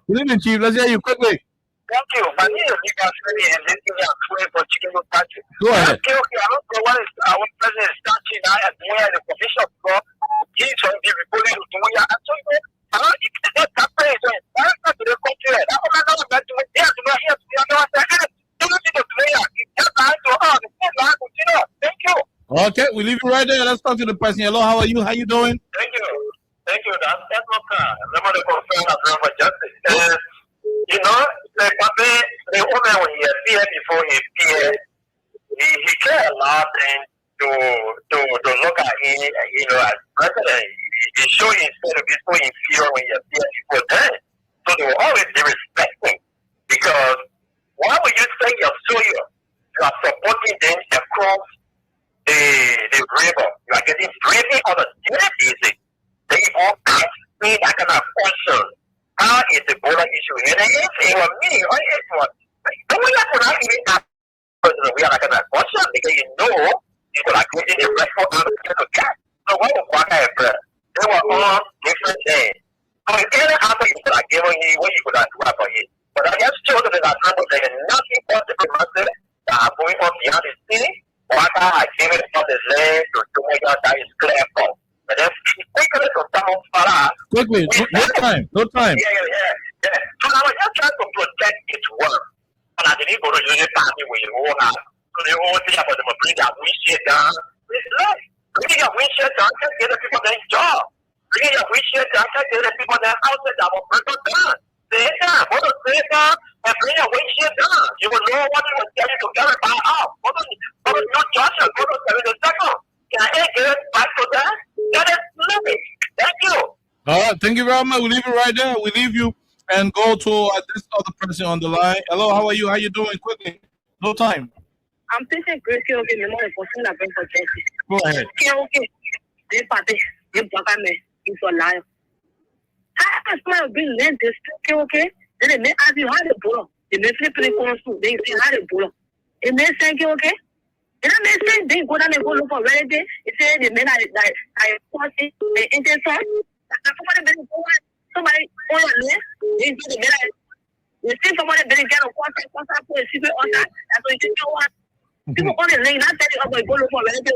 Speaker 2: Good evening, Chief. Let's hear you quickly.
Speaker 5: Thank you. My name is Nika Freddy, and this is for Chicken Country.
Speaker 2: Go ahead.
Speaker 5: Okay. I don't know what is our president is starting now and where the commission of God is from the reporting to where I told you. I don't think that campaign is going to the country. I don't know about to here to know here to know what I said. Don't need to play. It's just like to all the same line continue. Thank you.
Speaker 2: Okay, we leave you right there. Let's talk to the person. Hello, how are you? How you doing?
Speaker 5: Thank you. Thank you. That's no problem. I'm going to confirm as for justice. You know, the woman when he appeared before he appeared, he cared a lot and to look at him, as president. He showed himself to be so inferior when he appeared before then. So they will always be respecting. Because why would you say you are supporting them across the river? You are getting drinking on the unity. They all see that kind of question. How is the border issue here? And it was me, or it was. Don't we have to not even ask president, we are like a question because people are getting the restful answer to that. So what was one after? They were all different things. So if any answer you could have given you, what you could have done for you. But I just showed them that there is nothing possible matter that are going on behind the scene. Waka has given up the land to do that is clear for. But then quickly from someone Farah.
Speaker 2: Quickly, no time.
Speaker 5: Yeah. So I was just trying to protect its work. And I didn't go to the party where you all have. So they all say about them bring that windshield down. It's like bringing your windshield down can get the people their job. Bringing your windshield down can get the people their houses that will bring them down. Say it down, go to say it down and bring your windshield down. You will know what you will tell you to carry by out. Go to New Joshua, go to 72nd. Can I get it back to that? That is living. Thank you.
Speaker 2: All right, thank you very much. We leave it right there. We leave you and go to this other person on the line. Hello, how are you? How you doing? Quickly, no time.
Speaker 7: I'm thinking great for justice.
Speaker 2: Go ahead.
Speaker 7: Okay. This party, this government is a liar. I smell being lent this okay. Then they may ask you how to pull. They may flip the corner too. They say how to pull. It may say okay. And I may say they go down and go look for reality. It says they may like quality, the intention. Somebody on your list, they do the better. You see somebody better get a contact for a secret on that. That's what you want. People on the link, not tell you about go look for reality.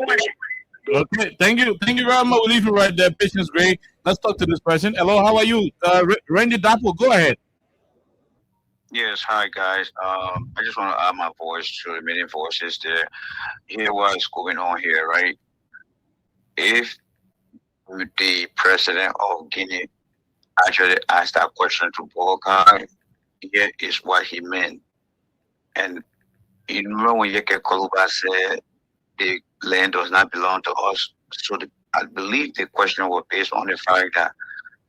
Speaker 2: Okay, thank you very much. We'll leave you right there. Patience, great. Let's talk to this person. Hello, how are you? Randy Dapo, go ahead.
Speaker 8: Yes, hi guys. I just want to add my voice to the many voices there. Hear what's going on here, right? If the president of Guinea actually asked that question to Bokai, here is what he meant. And you remember when Yeke Koluba said the land does not belong to us? So I believe the question was based on the fact that,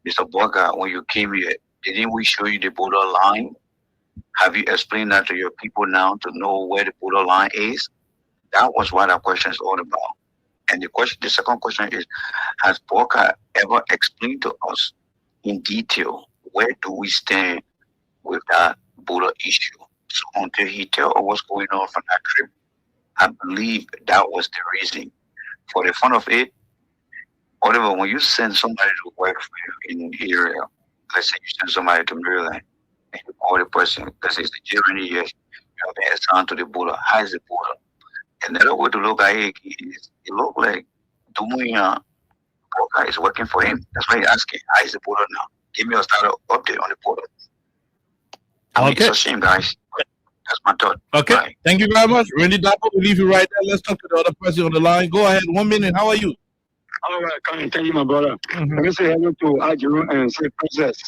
Speaker 8: Mr. Bokai, when you came here, didn't we show you the border line? Have you explained that to your people now to know where the border line is? That was what that question is all about. And the second question is, has Bokai ever explained to us in detail where do we stand with that border issue? So until he tells us what's going on from that trip, I believe that was the reason. For the fun of it, whatever, when you send somebody to work for you in the area, let's say you send somebody to Maryland, and you call the person, because it's the journey, yes, you have been assigned to the border. How is the border? Another way to look at it is, it looks like Dumuya Bokai is working for him. That's why he's asking, how is the border now? Give me a starter update on the border. I mean, it's a shame, guys. That's my thought.
Speaker 2: Okay,
Speaker 8: Bye.
Speaker 2: Thank you very much. Randy Dapo, we'll leave you right there. Let's talk to the other person on the line. Go ahead, 1 minute. How are you?
Speaker 9: All right, thank you, my brother. Let me say hello to Ajuru and say Princess.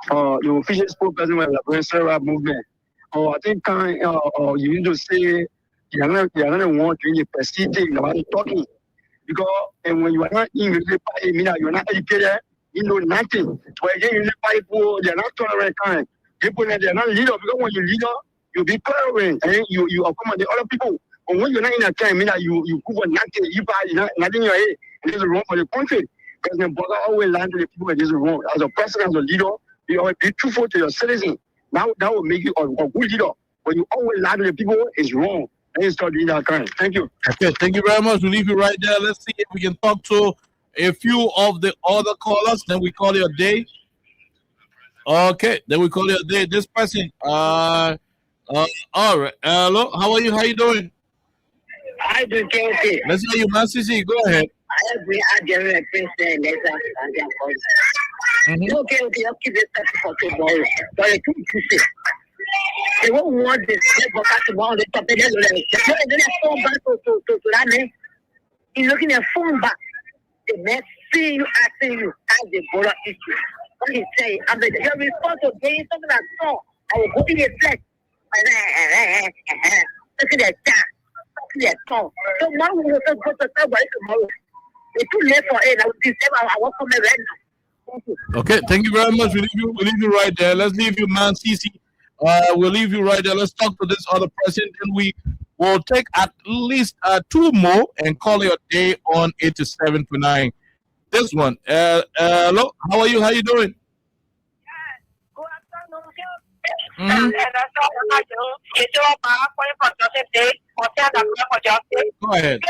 Speaker 9: The official spokesperson of the Venezuela movement. I think you need to say you're not want to proceed about talking. Because when you are not in the party, you're not educated, you know nothing. But again, in the party, they're not tolerant kind. People, they're not leader, because when you're leader, you be tolerant and you accommodate other people. But when you're not in a time, you cover nothing, you buy nothing in your head. This is wrong for the country. Because the brother always lie to the people that this is wrong. As a person, as a leader, you always be truthful to your citizens. Now that will make you a good leader. But you always lie to the people, it's wrong. And you start doing that kind. Thank you.
Speaker 2: Okay, thank you very much. We'll leave you right there. Let's see if we can talk to a few of the other callers. Then we call it a day. Okay, then we call it a day. This person, all right. Hello, how are you? How you doing?
Speaker 7: I do okay.
Speaker 2: Let's hear you, man. CC, go ahead.
Speaker 7: I agree. I generate things there later and their voice. Okay, I'll keep this for tomorrow. But I couldn't see. They won't want this. They go back tomorrow. They stop it. They don't go back to that name. He's looking at phone back. The man see you asking you as the border issue. What he say? I'm like, your response to getting something I saw. I will go to your flesh. Look at that time. Look at that song. So tomorrow we will go to somewhere tomorrow. It's too late for it. I will December. I won't come right now. Thank you.
Speaker 2: Okay, thank you very much. We leave you right there. Let's leave you, man, CC. We'll leave you right there. Let's talk to this other person, and we will take at least 2 more and call it a day on 8729. This one. Hello, how are you? How you doing? Mm-hmm. Go ahead.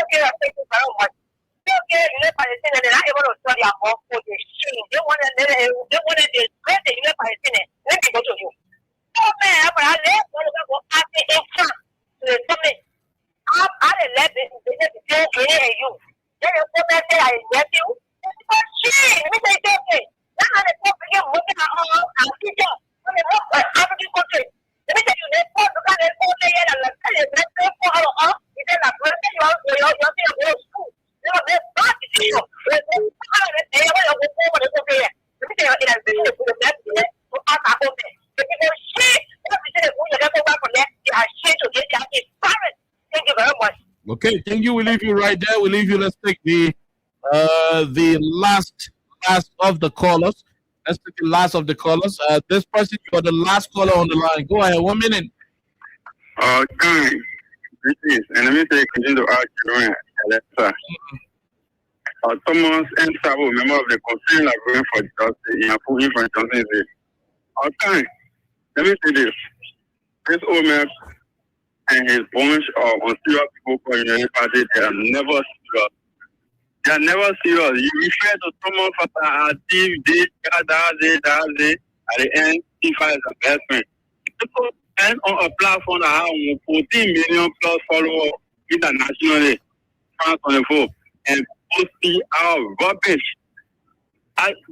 Speaker 2: Okay, thank you. We leave you right there. We leave you. Let's take the last of the callers. Let's take the last of the callers. This person, you are the last caller on the line. Go ahead. 1 minute.
Speaker 10: Okay. Greetings. And let me say, continue to ask you, Alexa. Thomas and Sabo, member of the Council Librarian for Justice in Afuhi from Johnson. Okay. Let me say this. This old man and his bunch of unserious people for the United Party, they are never serious. They are never serious. You refer to someone for a team, at the end, Tifa is the best friend. People stand on a platform that has 14 million plus followers internationally, France 24, and post our rubbish.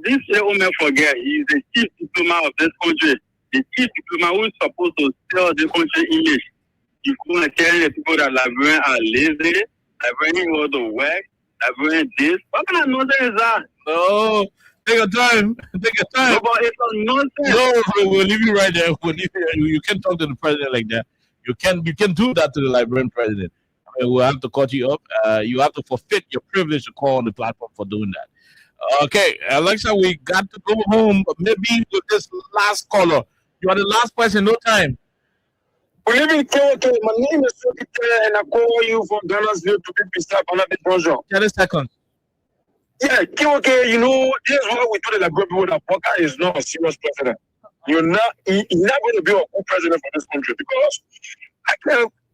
Speaker 10: This old man forget, he is the chief diplomat of this country. The chief diplomat who is supposed to sell this country image. You couldn't tell the people that librarians are lazy, librarians go to work, librarians this. What kind of nonsense is that?
Speaker 2: No, take your time. Take your time.
Speaker 10: No, but it's a nonsense.
Speaker 2: No, we'll leave you right there. We'll leave you. You can't talk to the president like that. You can do that to the librarian president. I mean, we'll have to cut you up. You have to forfeit your privilege to call on the platform for doing that. Okay, Alexa, we got to go home. Maybe with this last caller. You are the last person. No time.
Speaker 9: Good evening, KOK. My name is Sokite, and I call you from Ghana's View to be Mr. Banabi Bonjour.
Speaker 2: 30 seconds.
Speaker 9: Yeah, KOK, you know, here's what we told the Liberal people that Walker is not a serious president. He's not going to be a good president for this country because,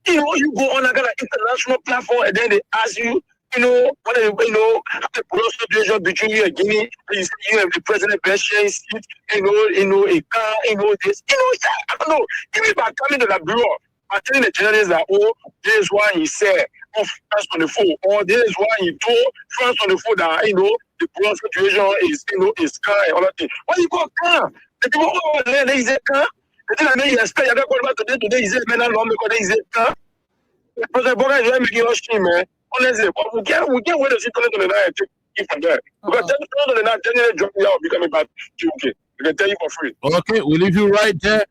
Speaker 9: you go on an international platform and then they ask you, the police situation between you and Guinea, you have the president Bashir seat, a car, this, I don't know. Even by coming to the bureau, I telling the journalists that, this is why he said, France 24, or this is why he told France 24 that, the police situation is car and all that thing. Why you call car? The people over there, they say car. The thing I mean, I got about today, he said, man, I don't because they say car. President Boga is making your shame, man. Honestly, but we get where the people to the night take it from there. Because then the night, then drop me out, becoming back to UK. We can tell you for free.
Speaker 2: Okay, we leave you right there.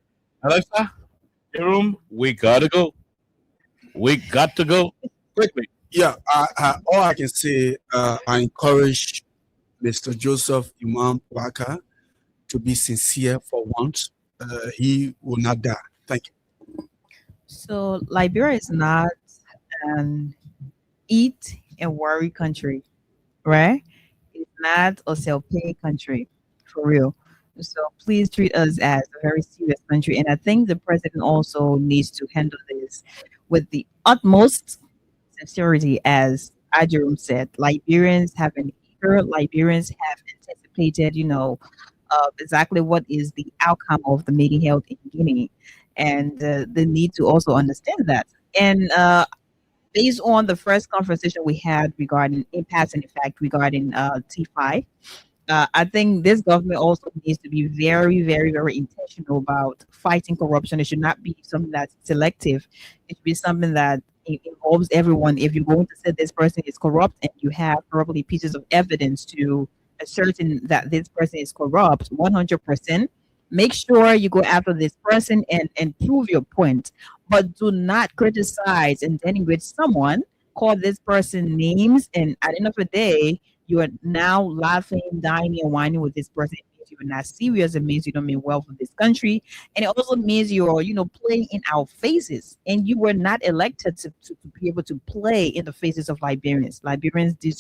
Speaker 2: Alexa, your room, we gotta go. We got to go quickly.
Speaker 3: Yeah, all I can say, I encourage Mr. Joseph Imam Waka to be sincere for once. He will not die. Thank you.
Speaker 4: So Liberia is not an eat and worry country, right? It's not a self-pay country, for real. So please treat us as a very serious country. And I think the president also needs to handle this with the utmost sincerity, as Ajerum said. Liberians have an eager, Liberians have anticipated, exactly what is the outcome of the meeting held in Guinea. And they need to also understand that. And based on the first conversation we had regarding impasse and effect regarding T5, I think this government also needs to be very, very, very intentional about fighting corruption. It should not be something that's selective. It should be something that it involves everyone. If you're going to say this person is corrupt and you have probably pieces of evidence to ascertain that this person is corrupt, 100%, make sure you go after this person and prove your point. But do not criticize and denigrate someone, call this person names, and at the end of the day, you are now laughing, dining, and whining with this person. It means you're not serious. It means you don't mean well for this country. And it also means you're, playing in our faces. And you were not elected to be able to play in the faces of Liberians. Liberians deserve